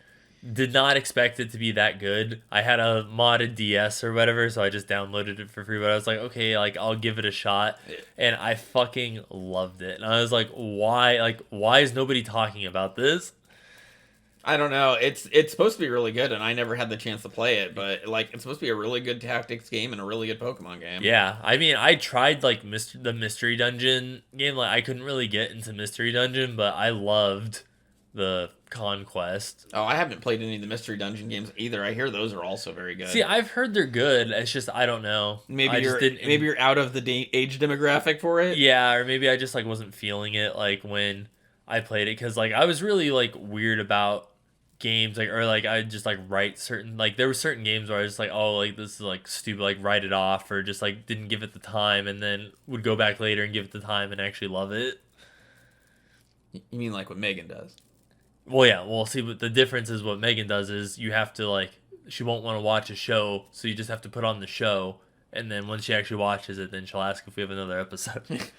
did not expect it to be that good. I had a modded DS or whatever, so I just downloaded it for free. But I was like, okay, like I'll give it a shot, and I fucking loved it. And I was like, why? Like, why is nobody talking about this? I don't know. It's supposed to be really good, and I never had the chance to play it. But like, it's supposed to be a really good tactics game and a really good Pokemon game. Yeah, I mean, I tried like the Mystery Dungeon game. Like, I couldn't really get into Mystery Dungeon, but I loved the Conquest. Oh, I haven't played any of the Mystery Dungeon games either. I hear those are also very good. See, I've heard they're good. It's just I don't know. Maybe you're out of the age demographic for it. Yeah, or maybe I just like wasn't feeling it like when I played it, because like I was really like weird about games, like, or like I just like write certain, like there were certain games where I was just like, oh, like this is like stupid, like write it off, or just like didn't give it the time, and then would go back later and give it the time and actually love it. You mean like what Megan does? Well, yeah. Well, see, but the difference is what Megan does is you have to like, she won't want to watch a show, so you just have to put on the show, and then once she actually watches it, then she'll ask if we have another episode.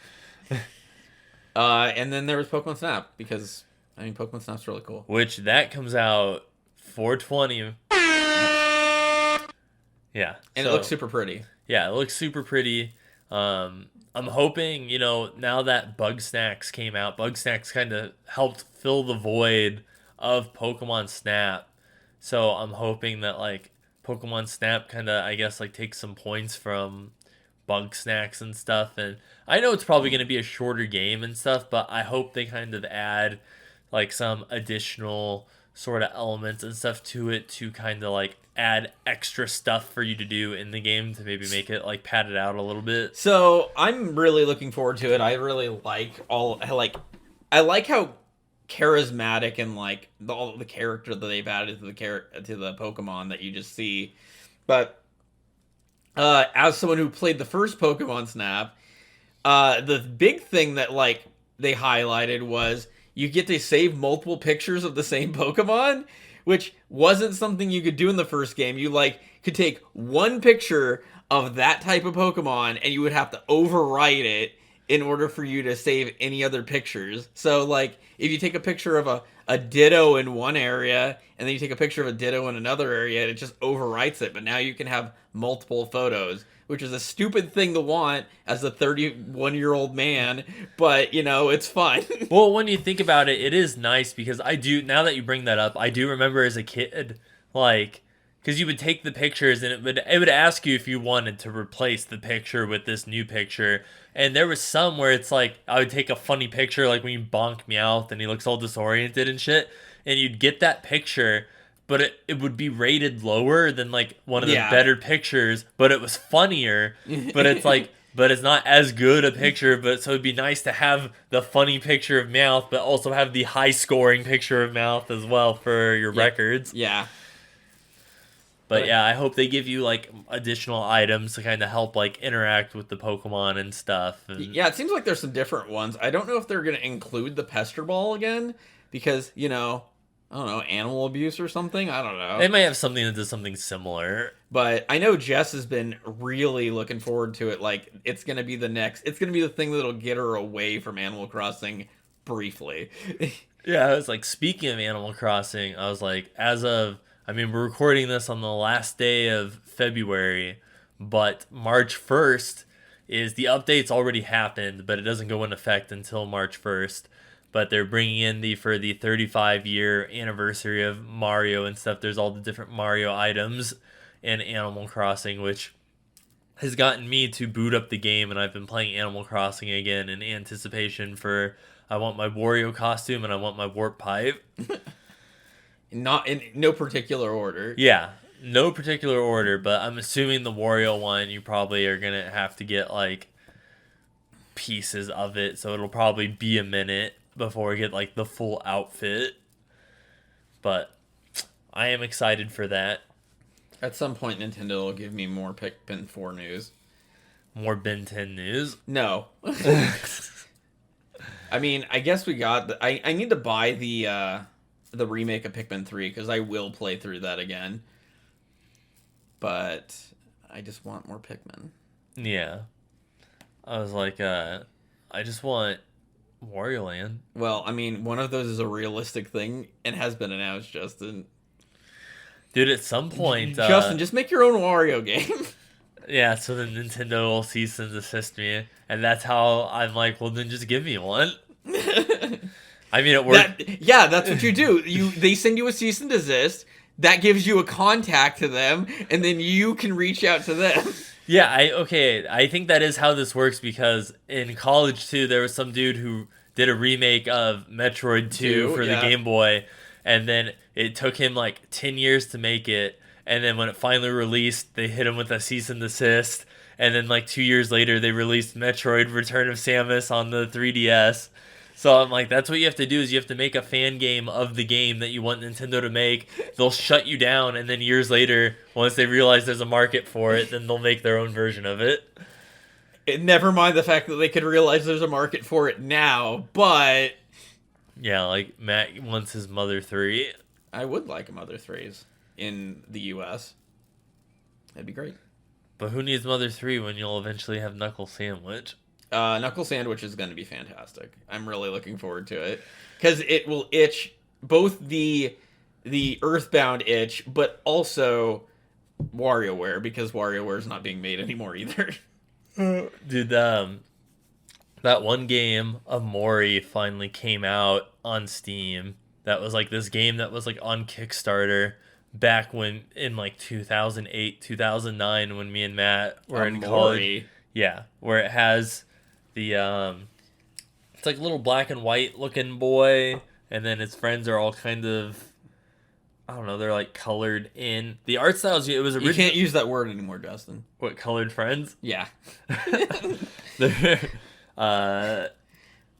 And then there was Pokemon Snap, because I mean Pokemon Snap's really cool. Which that comes out 4/20. Yeah, and it looks super pretty. Yeah, it looks super pretty. I'm hoping, you know, now that Bug Snacks came out, Bug Snacks kind of helped fill the void of Pokemon Snap. So I'm hoping that, like, Pokemon Snap kind of, I guess, like, takes some points from Bug Snacks and stuff. And I know it's probably going to be a shorter game and stuff, but I hope they kind of add, like, some additional sort of elements and stuff to it to kind of, like, add extra stuff for you to do in the game to maybe make it like pad it out a little bit. So I'm really looking forward to it. I really like I like how charismatic and like all the character that they've added to the Pokemon that you just see. But as someone who played the first Pokemon Snap, the big thing that like they highlighted was you get to save multiple pictures of the same Pokemon, which wasn't something you could do in the first game. You like could take one picture of that type of Pokemon and you would have to overwrite it in order for you to save any other pictures. So like if you take a picture of a Ditto in one area and then you take a picture of a Ditto in another area, it just overwrites it. But now you can have multiple photos, which is a stupid thing to want as a 31-year-old man, but, it's fun. Well, when you think about it, it is nice because now that you bring that up, I do remember as a kid, like, because you would take the pictures and it would ask you if you wanted to replace the picture with this new picture. And there was some where it's like, I would take a funny picture, like when you bonk Meowth and he looks all disoriented and shit, and you'd get that picture, but it would be rated lower than like one of the better pictures, but it was funnier, but it's like, but it's not as good a picture, but so it'd be nice to have the funny picture of Meowth, but also have the high scoring picture of Meowth as well for your records. Yeah. But yeah, I hope they give you like additional items to kind of help like interact with the Pokemon and stuff. And... yeah, it seems like there's some different ones. I don't know if they're going to include the Pester Ball again because, I don't know, animal abuse or something. I don't know. They might have something that does something similar. But I know Jess has been really looking forward to it. Like, it's going to be the thing that'll get her away from Animal Crossing briefly. Yeah, I was like, speaking of Animal Crossing, I was like, we're recording this on the last day of February, but March 1st is the update's already happened, but it doesn't go into effect until March 1st. But they're bringing in for the 35-year anniversary of Mario and stuff. There's all the different Mario items in Animal Crossing, which has gotten me to boot up the game, and I've been playing Animal Crossing again in anticipation for I want my Wario costume and I want my Warp Pipe. Not in no particular order. Yeah, no particular order, but I'm assuming the Wario one, you probably are going to have to get, like, pieces of it, so it'll probably be a minute before we get, like, the full outfit. But I am excited for that. At some point, Nintendo will give me more Pikmin 4 news. More Ben 10 news? No. I mean, I guess we got... I need to buy the remake of Pikmin 3, because I will play through that again. But I just want more Pikmin. Yeah. I was like, I just want Wario Land. Well, I mean, one of those is a realistic thing and has been announced, Justin. Dude, at some point... Justin, just make your own Wario game. Yeah, so then Nintendo will cease and desist me. And that's how I'm like, well, then just give me one. I mean, it worked. That's what you do. They send you a cease and desist. That gives you a contact to them, and then you can reach out to them. Yeah, I think that is how this works, because in college, too, there was some dude who did a remake of Metroid 2 for the Game Boy, and then it took him like 10 years to make it, and then when it finally released, they hit him with a cease and desist, and then like 2 years later, they released Metroid Return of Samus on the 3DS. So I'm like, that's what you have to do, is you have to make a fan game of the game that you want Nintendo to make. They'll shut you down, and then years later, once they realize there's a market for it, then they'll make their own version of it. Never mind the fact that they could realize there's a market for it now, but... Yeah, like Matt wants his Mother 3. I would like a Mother 3s in the US. That'd be great. But who needs Mother 3 when you'll eventually have Knuckle Sandwich? Knuckle Sandwich is going to be fantastic. I'm really looking forward to it, because it will itch both the Earthbound itch, but also WarioWare, because WarioWare is not being made anymore either. Dude, that one game of Mori finally came out on Steam. That was like this game that was like on Kickstarter back when in like 2008, 2009, when me and Matt were in college. Yeah, where it has the it's like a little black and white looking boy, and then his friends are all kind of, I don't know, they're like colored in. The art styles, it was original. You can't use that word anymore, Justin. What, colored friends? Yeah.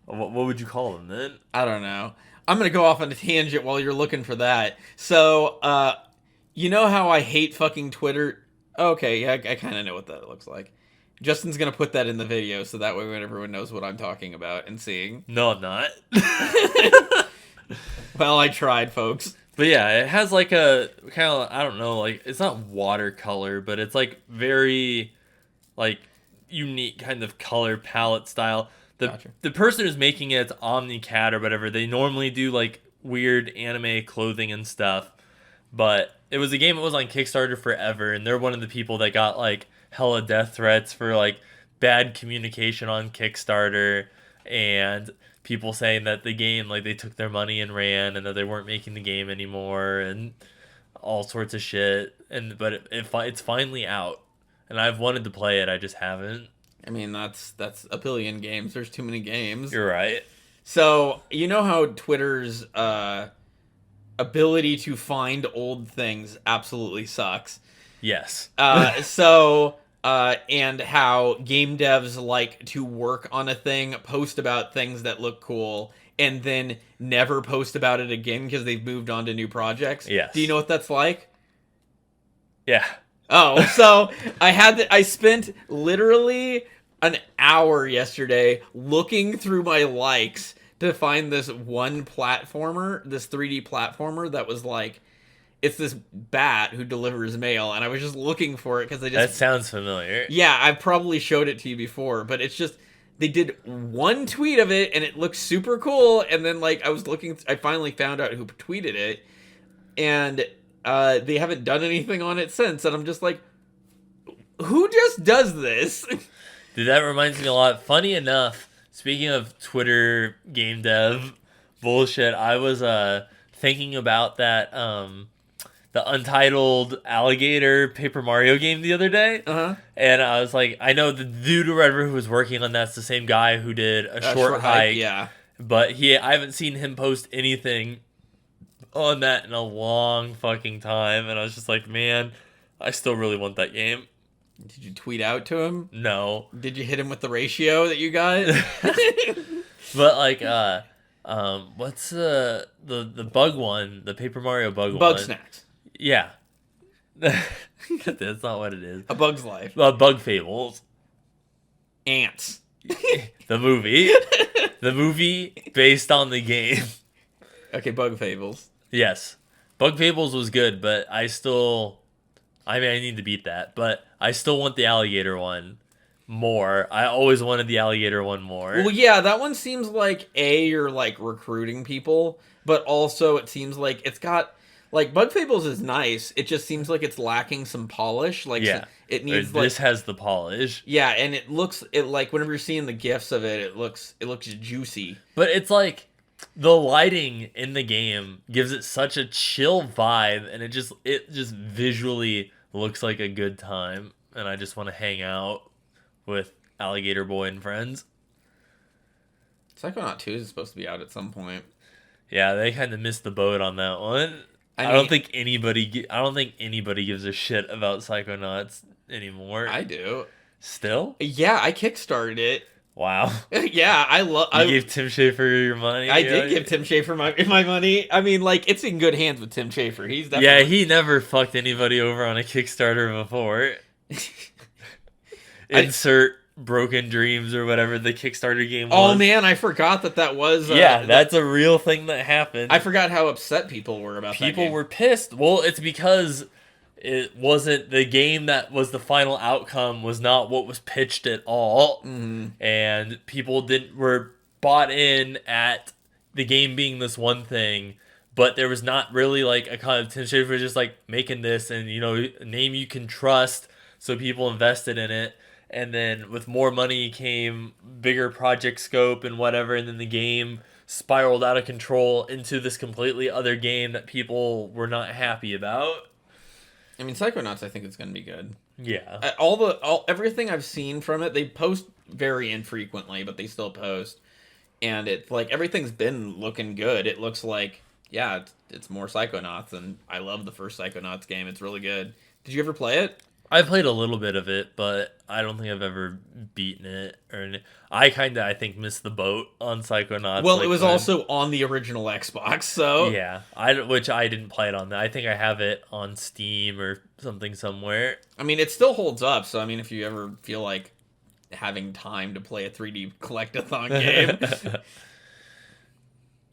What would you call them then? I don't know. I'm going to go off on a tangent while you're looking for that. So, you know how I hate fucking Twitter? Okay, yeah, I kind of know what that looks like. Justin's going to put that in the video, so that way everyone knows what I'm talking about and seeing. No, I'm not. Well, I tried, folks. But yeah, it has like a kind of, I don't know, like, it's not watercolor, but it's like very, like, unique kind of color palette style. The person who's making it, it's OmniCat or whatever, they normally do like weird anime clothing and stuff. But it was a game that was on Kickstarter forever, and they're one of the people that got like hella death threats for like bad communication on Kickstarter, and people saying that the game, like, they took their money and ran, and that they weren't making the game anymore, and all sorts of shit. But it's finally out, and I've wanted to play it, I just haven't. I mean, that's a billion games. There's too many games. You're right. So, you know how Twitter's ability to find old things absolutely sucks. Yes. And how game devs like to work on a thing, post about things that look cool, and then never post about it again because they've moved on to new projects. Yes. Do you know what that's like? Yeah. Oh, so I spent literally an hour yesterday looking through my likes to find this one platformer, this 3D platformer that was like, it's this bat who delivers mail, and I was just looking for it because That sounds familiar. Yeah, I've probably showed it to you before, but it's just, they did one tweet of it, and it looked super cool, and then, like, I finally found out who tweeted it, and they haven't done anything on it since, and I'm just like, who just does this? Dude, that reminds me a lot. Funny enough, speaking of Twitter game dev bullshit, I was thinking about that the Untitled Alligator Paper Mario game the other day. Uh-huh. And I was like, I know the dude or whatever who was working on that's the same guy who did a short hike. Yeah. But I haven't seen him post anything on that in a long fucking time. And I was just like, man, I still really want that game. Did you tweet out to him? No. Did you hit him with the ratio that you got? But like, what's the bug one? The Paper Mario bug one? Bug Snacks. Yeah. That's not what it is. A Bug's Life. Bug Fables. Ants. The movie. The movie based on the game. Okay, Bug Fables. Yes. Bug Fables was good, but I need to beat that, but I still want the alligator one more. I always wanted the alligator one more. Well, yeah, that one seems like you're like recruiting people, but also it seems like it's got, like, Bug Fables is nice. It just seems like it's lacking some polish. Like, yeah, it needs this has the polish. Yeah, and it like whenever you're seeing the gifs of it, it looks juicy. But it's like the lighting in the game gives it such a chill vibe, and it just visually looks like a good time, and I just want to hang out with Alligator Boy and friends. Psychonauts 2 is supposed to be out at some point. Yeah, they kind of missed the boat on that one. I don't think anybody gives a shit about Psychonauts anymore. I do. Still? Yeah, I kickstarted it. Wow. Yeah, I gave Tim Schafer your money? I did give Tim Schafer my money. I mean, like, it's in good hands with Tim Schafer. He's definitely... Yeah, he never fucked anybody over on a Kickstarter before. Insert Broken Dreams or whatever the Kickstarter game was. Oh, man, I forgot that was... that's a real thing that happened. I forgot how upset people were about that game. People were pissed. Well, it's because it wasn't the game that was the final outcome was not what was pitched at all. Mm-hmm. And people were bought in at the game being this one thing, but there was not really like a kind of Tim Schafer was just like making this and, you know, a name you can trust, so people invested in it. And then with more money came bigger project scope and whatever, and then the game spiraled out of control into this completely other game that people were not happy about. I mean, Psychonauts, I think it's going to be good. Yeah. Everything I've seen from it, they post very infrequently, but they still post. And it's like, everything's been looking good. It looks like, yeah, it's more Psychonauts, and I love the first Psychonauts game. It's really good. Did you ever play it? I played a little bit of it, but I don't think I've ever beaten it. I think missed the boat on Psychonauts. Well, it was also on the original Xbox, so... Yeah, which I didn't play it on that. I think I have it on Steam or something somewhere. I mean, it still holds up, so I mean, if you ever feel like having time to play a 3D collect-a-thon game...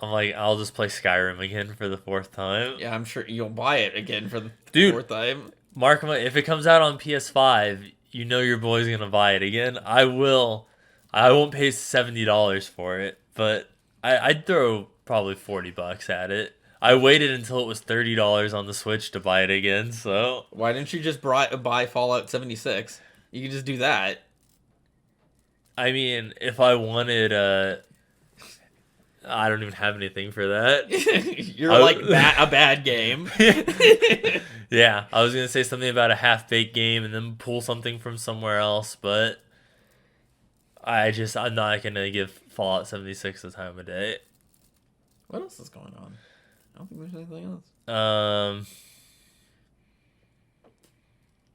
I'm like, I'll just play Skyrim again for the fourth time. Yeah, I'm sure you'll buy it again for the fourth time. Mark, if it comes out on PS5, you know your boy's gonna buy it again. I will. I won't pay $70 for it, but I'd throw probably $40 at it. I waited until it was $30 on the Switch to buy it again. So why didn't you just buy Fallout 76? You can just do that. I mean, if I wanted, I don't even have anything for that. You're like a bad game. Yeah, I was going to say something about a half-baked game and then pull something from somewhere else, but I'm not going to give Fallout 76 the time of day. What else is going on? I don't think there's anything else.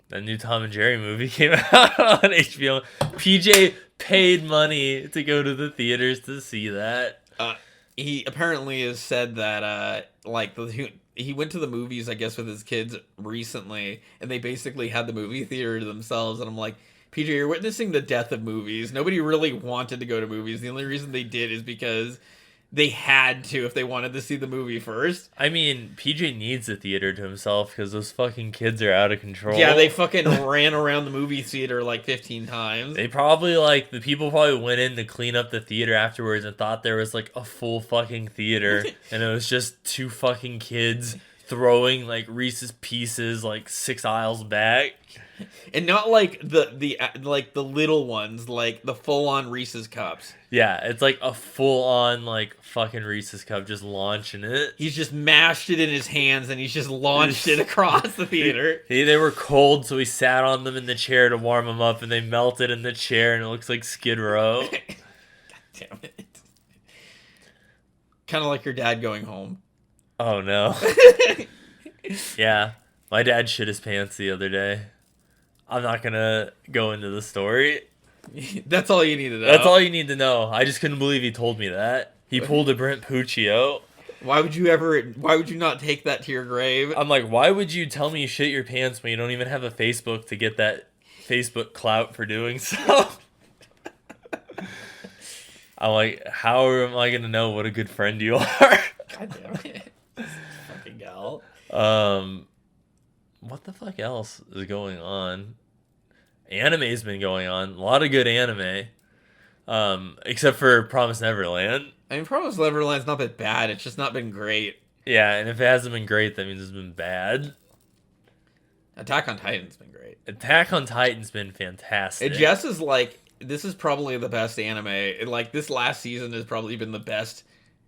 The new Tom and Jerry movie came out on HBO. PJ paid money to go to the theaters to see that. He apparently has said that he went to the movies, I guess, with his kids recently, and they basically had the movie theater to themselves. And I'm like, PJ, you're witnessing the death of movies. Nobody really wanted to go to movies. The only reason they did is because they had to if they wanted to see the movie first. I mean, PJ needs a theater to himself because those fucking kids are out of control. Yeah, they fucking ran around the movie theater like 15 times. They probably, the people probably went in to clean up the theater afterwards and thought there was, a full fucking theater. And it was just two fucking kids throwing, Reese's Pieces, 6 aisles back. And not the little ones, the full-on Reese's Cups. Yeah, it's a full-on, fucking Reese's Cup, just launching it. He's just mashed it in his hands, and he's just launched it across the theater. They were cold, so he sat on them in the chair to warm them up, and they melted in the chair, and it looks like Skid Row. God damn it. Kind of like your dad going home. Oh, no. Yeah, my dad shit his pants the other day. I'm not gonna go into the story. That's all you need to know. That's all you need to know. I just couldn't believe he told me that. He pulled a Brent Puccio. Why would you not take that to your grave? I'm like, why would you tell me you shit your pants when you don't even have a Facebook to get that Facebook clout for doing so? I'm like, how am I gonna know what a good friend you are? God damn it. Fucking gal. What the fuck else is going on? Anime's been going on. A lot of good anime. Except for Promised Neverland. I mean, Promised Neverland's not been bad. It's just not been great. Yeah, and if it hasn't been great, that means it's been bad. Attack on Titan's been great. Attack on Titan's been fantastic. It just is this is probably the best anime. This last season has probably been the best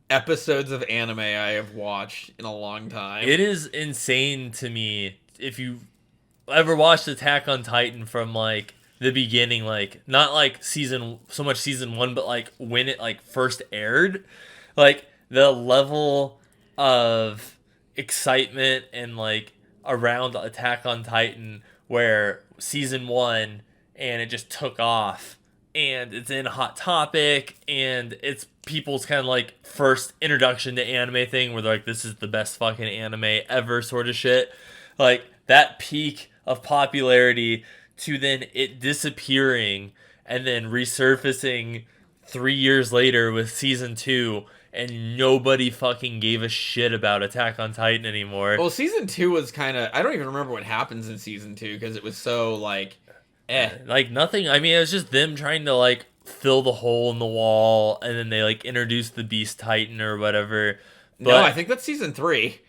episodes of anime I have watched in a long time. It is insane to me. If you ever watched Attack on Titan from the beginning, not season 1, but when it first aired, the level of excitement and around Attack on Titan where season 1 and it just took off and it's in Hot Topic and it's people's kind of first introduction to anime thing where they're like, this is the best fucking anime ever sort of shit. That peak of popularity to then it disappearing and then resurfacing 3 years later with season 2 and nobody fucking gave a shit about Attack on Titan anymore. Well, season 2 was kind of... I don't even remember what happens in season 2 because it was so, nothing. I mean, it was just them trying to, fill the hole in the wall and then they, introduced the Beast Titan or whatever. But no, I think that's season 3.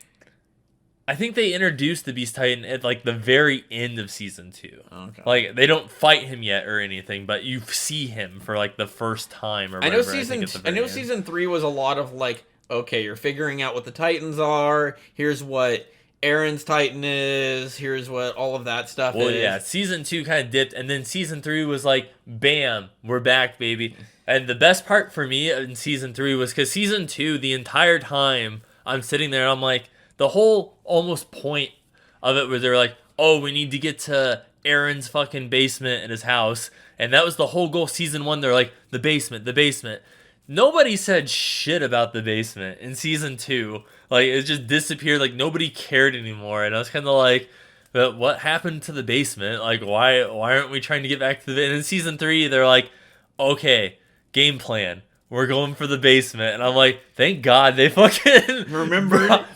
I think they introduced the Beast Titan at the very end of season 2. Okay. They don't fight him yet or anything, but you see him for the first time or whatever. I know season 3 was a lot of okay, you're figuring out what the Titans are. Here's what Aaron's Titan is. Here's what all of that stuff is. Well, yeah, season 2 kind of dipped, and then season 3 was bam, we're back, baby. And the best part for me in season 3 was because season 2, the entire time I'm sitting there, I'm like, the whole almost point of it where they're like, oh, we need to get to Aaron's fucking basement in his house. And that was the whole goal. Season 1, they're like, the basement. Nobody said shit about the basement in season 2. It just disappeared. Nobody cared anymore. And I was kind of like, but what happened to the basement? Why aren't we trying to get back to the... And in season 3, they're like, okay, game plan. We're going for the basement. And I'm like, thank God they fucking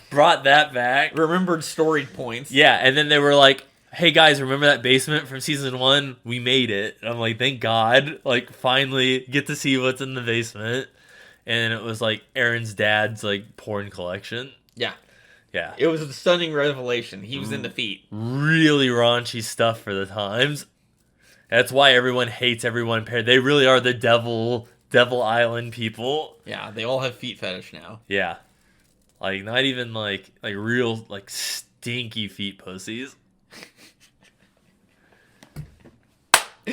brought that back. Remembered story points. Yeah, and then they were like, hey guys, remember that basement from season 1? We made it. And I'm like, thank God. Finally get to see what's in the basement. And it was Aaron's dad's porn collection. Yeah. Yeah. It was a stunning revelation. He was into feet. Really raunchy stuff for the times. That's why everyone hates everyone paired. They really are the Devil Island people. Yeah, they all have feet fetish now. Yeah. Like, not even, like real, like, stinky feet pussies. But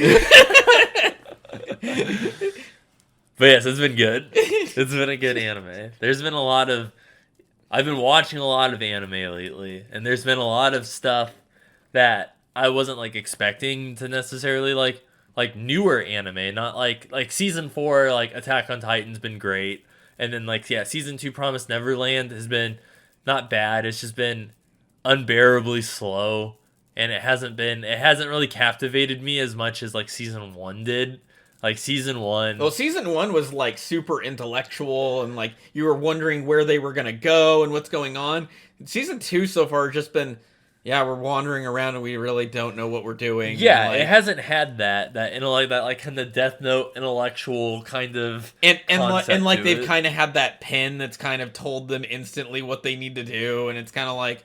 yes, it's been good. It's been a good anime. There's been I've been watching a lot of anime lately, and there's been a lot of stuff that I wasn't, like, expecting to necessarily, like newer anime, not like season 4, like Attack on Titan's been great, and then like season 2 Promised Neverland has been not bad. It's just been unbearably slow, and it hasn't really captivated me as much as like season 1 did. Like season 1. Well, season 1 was like super intellectual, and like you were wondering where they were gonna go and what's going on. Season 2 so far has just been, we're wandering around and we really don't know what we're doing. Yeah, and, like, it hasn't had that kind of Death Note intellectual kind of and they've kind of had that pin that's kind of told them instantly what they need to do, and it's kind of like,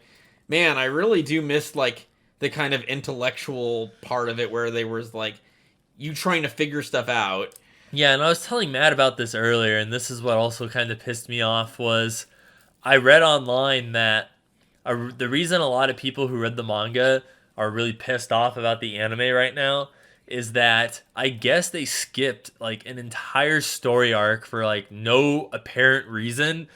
man, I really do miss like the kind of intellectual part of it where they was like you trying to figure stuff out. Yeah, and I was telling Matt about this earlier, and this is what also kind of pissed me off was I read online that the reason a lot of people who read the manga are really pissed off about the anime right now is that I guess they skipped like an entire story arc for like no apparent reason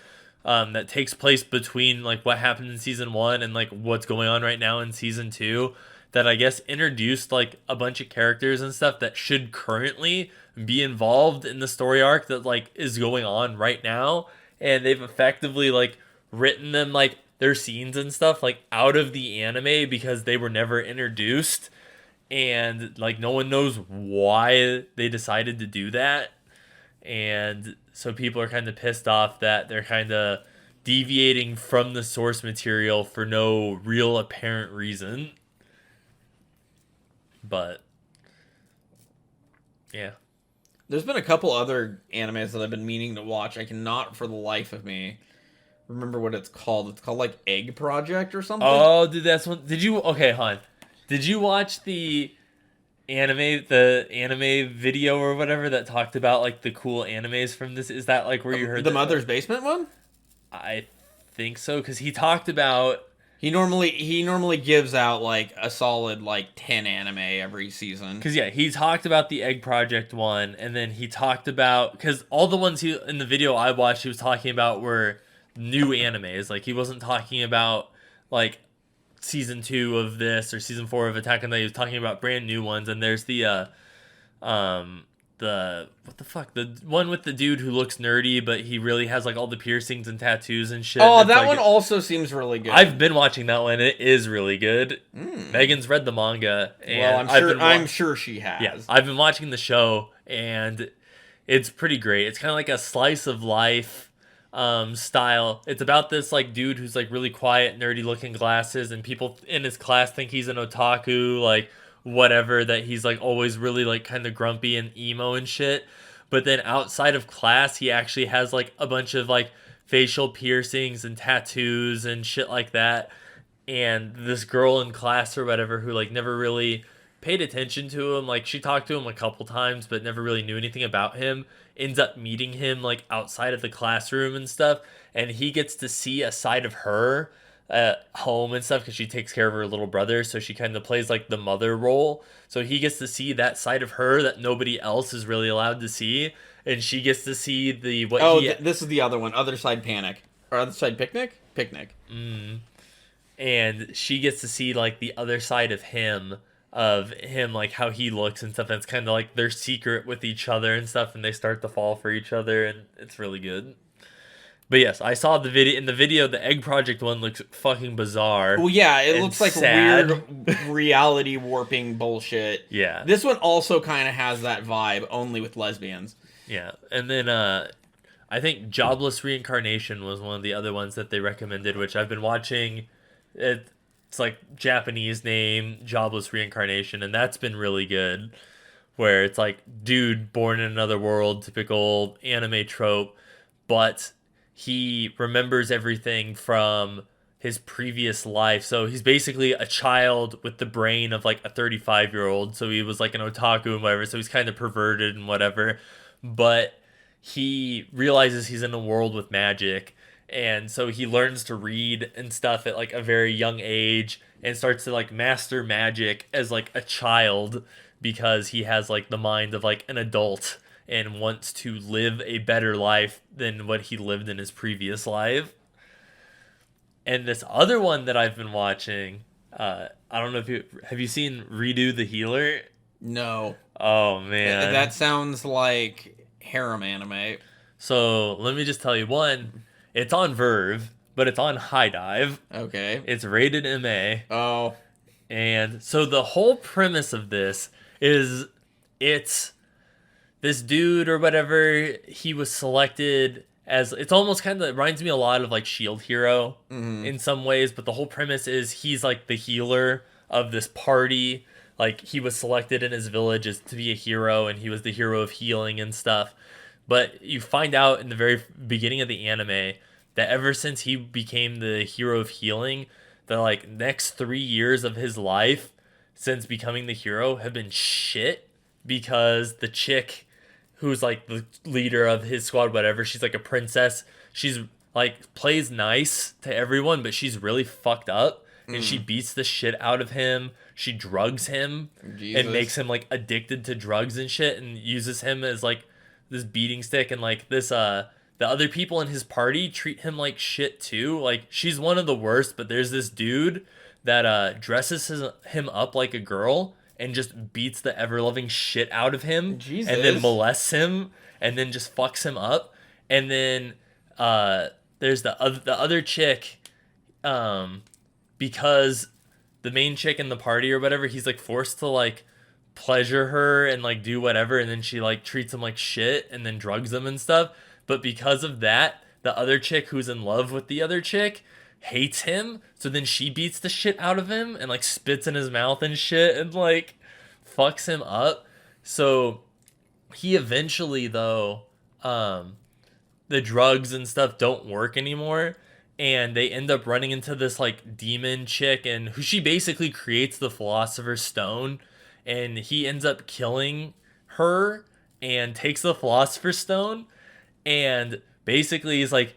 that takes place between like what happened in season 1 and like what's going on right now in season 2, that I guess introduced like a bunch of characters and stuff that should currently be involved in the story arc that like is going on right now, and they've effectively like written them like their scenes and stuff like out of the anime because they were never introduced, and like no one knows why they decided to do that. And so people are kind of pissed off that they're kind of deviating from the source material for no real apparent reason. But yeah, there's been a couple other animes that I've been meaning to watch. I cannot for the life of me remember what it's called. It's called like Egg Project or something. Oh, dude, that's one. Did you? Okay, hon. Did you watch the anime video or whatever that talked about like the cool animes from this? Is that like where you heard the Mother's Basement one? I think so, because he talked about. He normally gives out like a solid like 10 anime every season. Because he talked about the Egg Project one, and then he talked about, because all the ones in the video I watched he was talking about were new animes. Like he wasn't talking about like season 2 of this or season 4 of Attack on Titan. He was talking about brand new ones. And there's the what the fuck, the one with the dude who looks nerdy but he really has like all the piercings and tattoos and shit. Oh, that like, one also seems really good. I've been watching that one. It is really good. Megan's read the manga, and well, I'm sure she has. Yeah, I've been watching the show, and it's pretty great. It's kind of like a slice of life style. It's about this like dude who's like really quiet, nerdy looking glasses, and people in his class think he's an otaku, like whatever, that he's like always really like kind of grumpy and emo and shit. But then outside of class, he actually has like a bunch of like facial piercings and tattoos and shit like that. And this girl in class or whatever who like never really paid attention to him, like she talked to him a couple times but never really knew anything about him, ends up meeting him like outside of the classroom and stuff, and he gets to see a side of her at home and stuff because she takes care of her little brother, so she kind of plays like the mother role. So he gets to see that side of her that nobody else is really allowed to see, and she gets to see this is the other one, Other Side Panic, or Other Side Picnic. And she gets to see like the other side of him, like how he looks and stuff. And it's kind of like their secret with each other and stuff, and they start to fall for each other, and it's really good. But yes, I saw the video. In the video, the Egg Project one looks fucking bizarre. Well, yeah, it looks like sad. Weird reality warping bullshit. Yeah. This one also kind of has that vibe, only with lesbians. Yeah, and then I think Jobless Reincarnation was one of the other ones that they recommended, which I've been watching. It's like Japanese name, Jobless Reincarnation, and that's been really good. Where it's like, dude born in another world, typical anime trope, but he remembers everything from his previous life. So he's basically a child with the brain of like a 35-year-old. So he was like an otaku and whatever. So he's kind of perverted and whatever. But he realizes he's in a world with magic. And so he learns to read and stuff at like a very young age and starts to like master magic as like a child because he has like the mind of like an adult and wants to live a better life than what he lived in his previous life. And this other one that I've been watching, I don't know if have you seen Redo the Healer? No. Oh man, that sounds like harem anime. So let me just tell you, one, it's on Verve, but it's on High Dive. Okay. It's rated MA. Oh. And so the whole premise of this is it's this dude or whatever, he was selected as, it's almost kind of, it reminds me a lot of like Shield Hero in some ways, but the whole premise is he's like the healer of this party. Like he was selected in his village as to be a hero, and he was the hero of healing and stuff. But you find out in the very beginning of the anime that ever since he became the hero of healing, the like next 3 years of his life since becoming the hero have been shit, because the chick who's like the leader of his squad, whatever, she's like a princess. She's like plays nice to everyone, but she's really fucked up, and she beats the shit out of him. She drugs him and makes him like addicted to drugs and shit, and uses him as like this beating stick. And like this the other people in his party treat him like shit too. Like she's one of the worst, but there's this dude that dresses him up like a girl and just beats the ever-loving shit out of him. Jesus. And then molests him and then just fucks him up. And then there's the other chick, because the main chick in the party or whatever, he's like forced to like pleasure her and like do whatever, and then she like treats him like shit and then drugs him and stuff. But because of that, the other chick who's in love with the other chick hates him, so then she beats the shit out of him and like spits in his mouth and shit and like fucks him up. So he eventually, though, the drugs and stuff don't work anymore, and they end up running into this like demon chick, and who she basically creates the Philosopher's Stone, and he ends up killing her and takes the Philosopher's Stone, and basically he's like,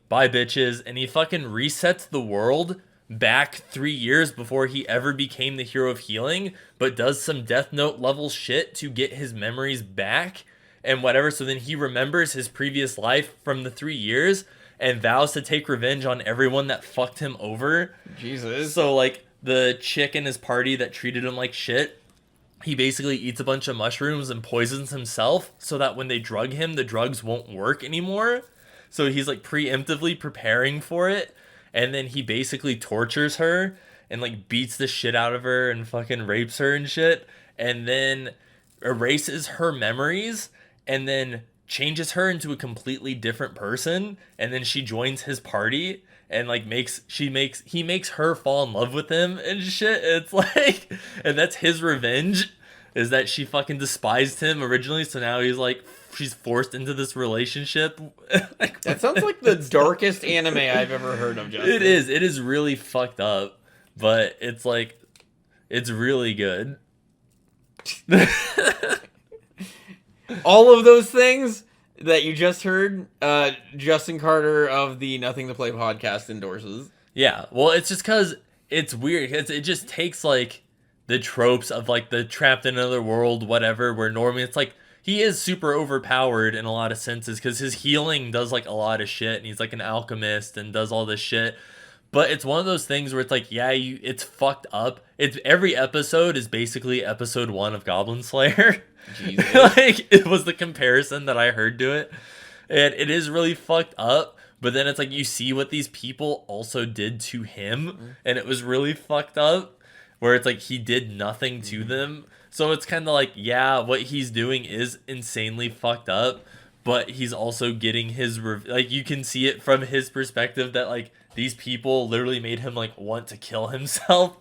bye bitches, and he fucking resets the world back 3 years before he ever became the hero of healing, but does some Death Note level shit to get his memories back and whatever. So then he remembers his previous life from the 3 years and vows to take revenge on everyone that fucked him over. Jesus. So like the chick in his party that treated him like shit, he basically eats a bunch of mushrooms and poisons himself so that when they drug him, the drugs won't work anymore. So he's like preemptively preparing for it, and then he basically tortures her and like beats the shit out of her and fucking rapes her and shit, and then erases her memories and then changes her into a completely different person, and then she joins his party and like he makes her fall in love with him and shit. It's like, and that's his revenge, is that she fucking despised him originally, so now he's like, she's forced into this relationship. Like, that sounds like the darkest anime I've ever heard of, Justin. It is really fucked up, but it's like, it's really good. All of those things that you just heard, Justin Carter of the Nothing to Play podcast endorses. Yeah, well, it's just because it's weird. It just takes like the tropes of like the trapped in another world, whatever, where normally it's like, he is super overpowered in a lot of senses because his healing does like a lot of shit, and he's like an alchemist and does all this shit. But it's one of those things where it's like, yeah, it's fucked up. It's every episode is basically episode 1 of Goblin Slayer. Jesus. Like, it was the comparison that I heard to it, and it is really fucked up. But then it's like you see what these people also did to him, and it was really fucked up. Where it's like he did nothing to them. So it's kind of like, yeah, what he's doing is insanely fucked up, but he's also getting his like, you can see it from his perspective that like these people literally made him like want to kill himself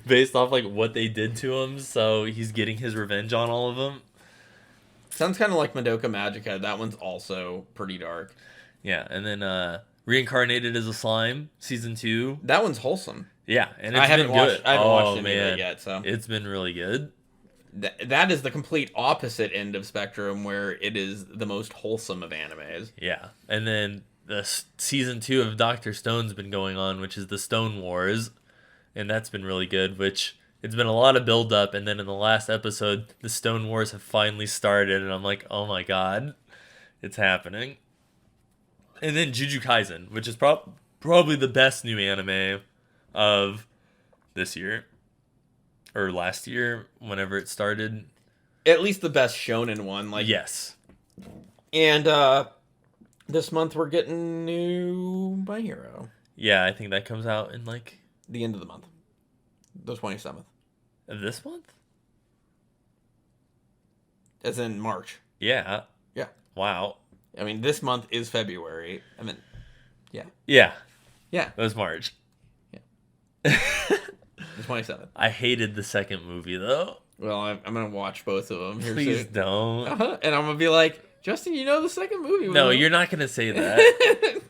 based off like what they did to him. So he's getting his revenge on all of them. Sounds kind of like Madoka Magica. That one's also pretty dark. Yeah, and then Reincarnated as a Slime, season 2. That one's wholesome. Yeah, and it's been good. I haven't watched any of it yet, so it's been really good. That is the complete opposite end of spectrum, where it is the most wholesome of animes. Yeah, and then the season 2 of Dr. Stone's been going on, which is the Stone Wars, and that's been really good. Which it's been a lot of build up, and then in the last episode, the Stone Wars have finally started, and I'm like, oh my god, it's happening. And then Jujutsu Kaisen, which is probably the best new anime of this year. Or last year, whenever it started. At least the best shonen one. Yes. And this month we're getting new My Hero. Yeah, I think that comes out in the end of the month. The 27th. Of this month? As in March. Yeah. Yeah. Wow. I mean, this month is February. I mean, yeah. Yeah. Yeah. It was March. Yeah. The 27th. I hated the second movie, though. Well, I'm going to watch both of them here Please soon. don't. And I'm going to be like, Justin, you know the second movie. No, you're not going to say that.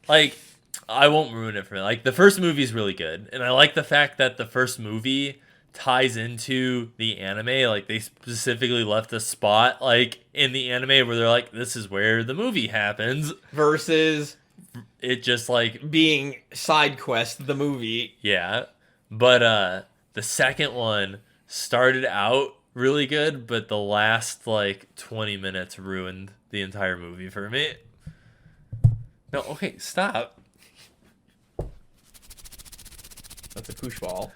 I won't ruin it for me. The first movie's really good. And I like the fact that the first movie ties into the anime. They specifically left a spot, in the anime where they're like, this is where the movie happens. Versus it just, being side quest, the movie. Yeah. But the second one started out really good, but the last 20 minutes ruined the entire movie for me. No, okay, stop. That's a koosh ball.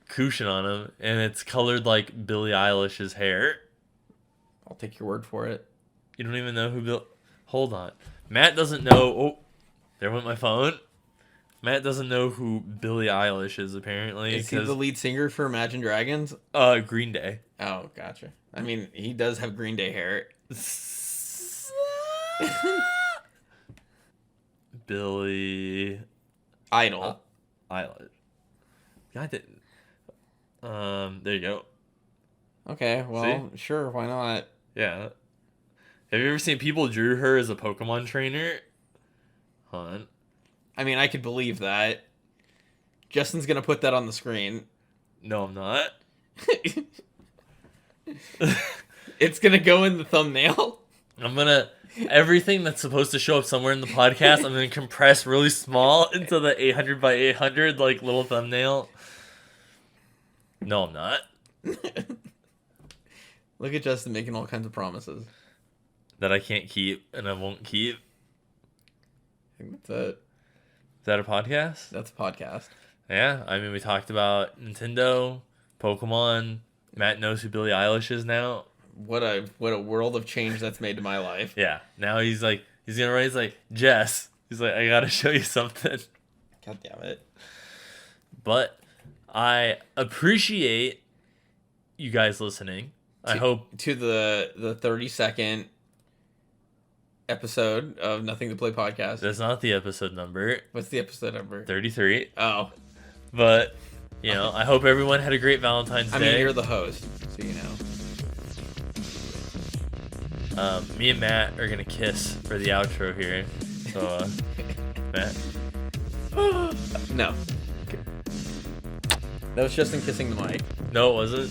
Cushion on him, and it's colored like Billie Eilish's hair. I'll take your word for it. You don't even know who Hold on. Matt doesn't know... Oh, there went my phone. Matt doesn't know who Billie Eilish is, apparently. Is he the lead singer for Imagine Dragons? Green Day. Oh, gotcha. I mean, he does have Green Day hair. Billie... Idol. Eilish. God, there you go. Okay, well, see? Sure, why not? Yeah. Have you ever seen people drew her as a Pokemon trainer? Hold on. I mean, I could believe that. Justin's gonna put that on the screen. No, I'm not. It's gonna go in the thumbnail. Everything that's supposed to show up somewhere in the podcast, I'm gonna compress really small into the 800 by 800 little thumbnail. No, I'm not. Look at Justin making all kinds of promises that I can't keep and I won't keep. I think that's it. Is that a podcast? That's a podcast. Yeah, I mean, we talked about Nintendo, Pokemon. Matt knows who Billie Eilish is now. What a world of change that's made to my life. Yeah, now he's gonna write. He's like, Jess. He's like, I gotta show you something. God damn it. But I appreciate you guys listening. I hope to the 30-second episode of Nothing to Play podcast. That's not the episode number. What's the episode number? 33. Oh. But, I hope everyone had a great Valentine's Day. I mean, you're the host, so you know. Me and Matt are going to kiss for the outro here. So, Matt? No. Okay. That was Justin kissing the mic. No, it wasn't.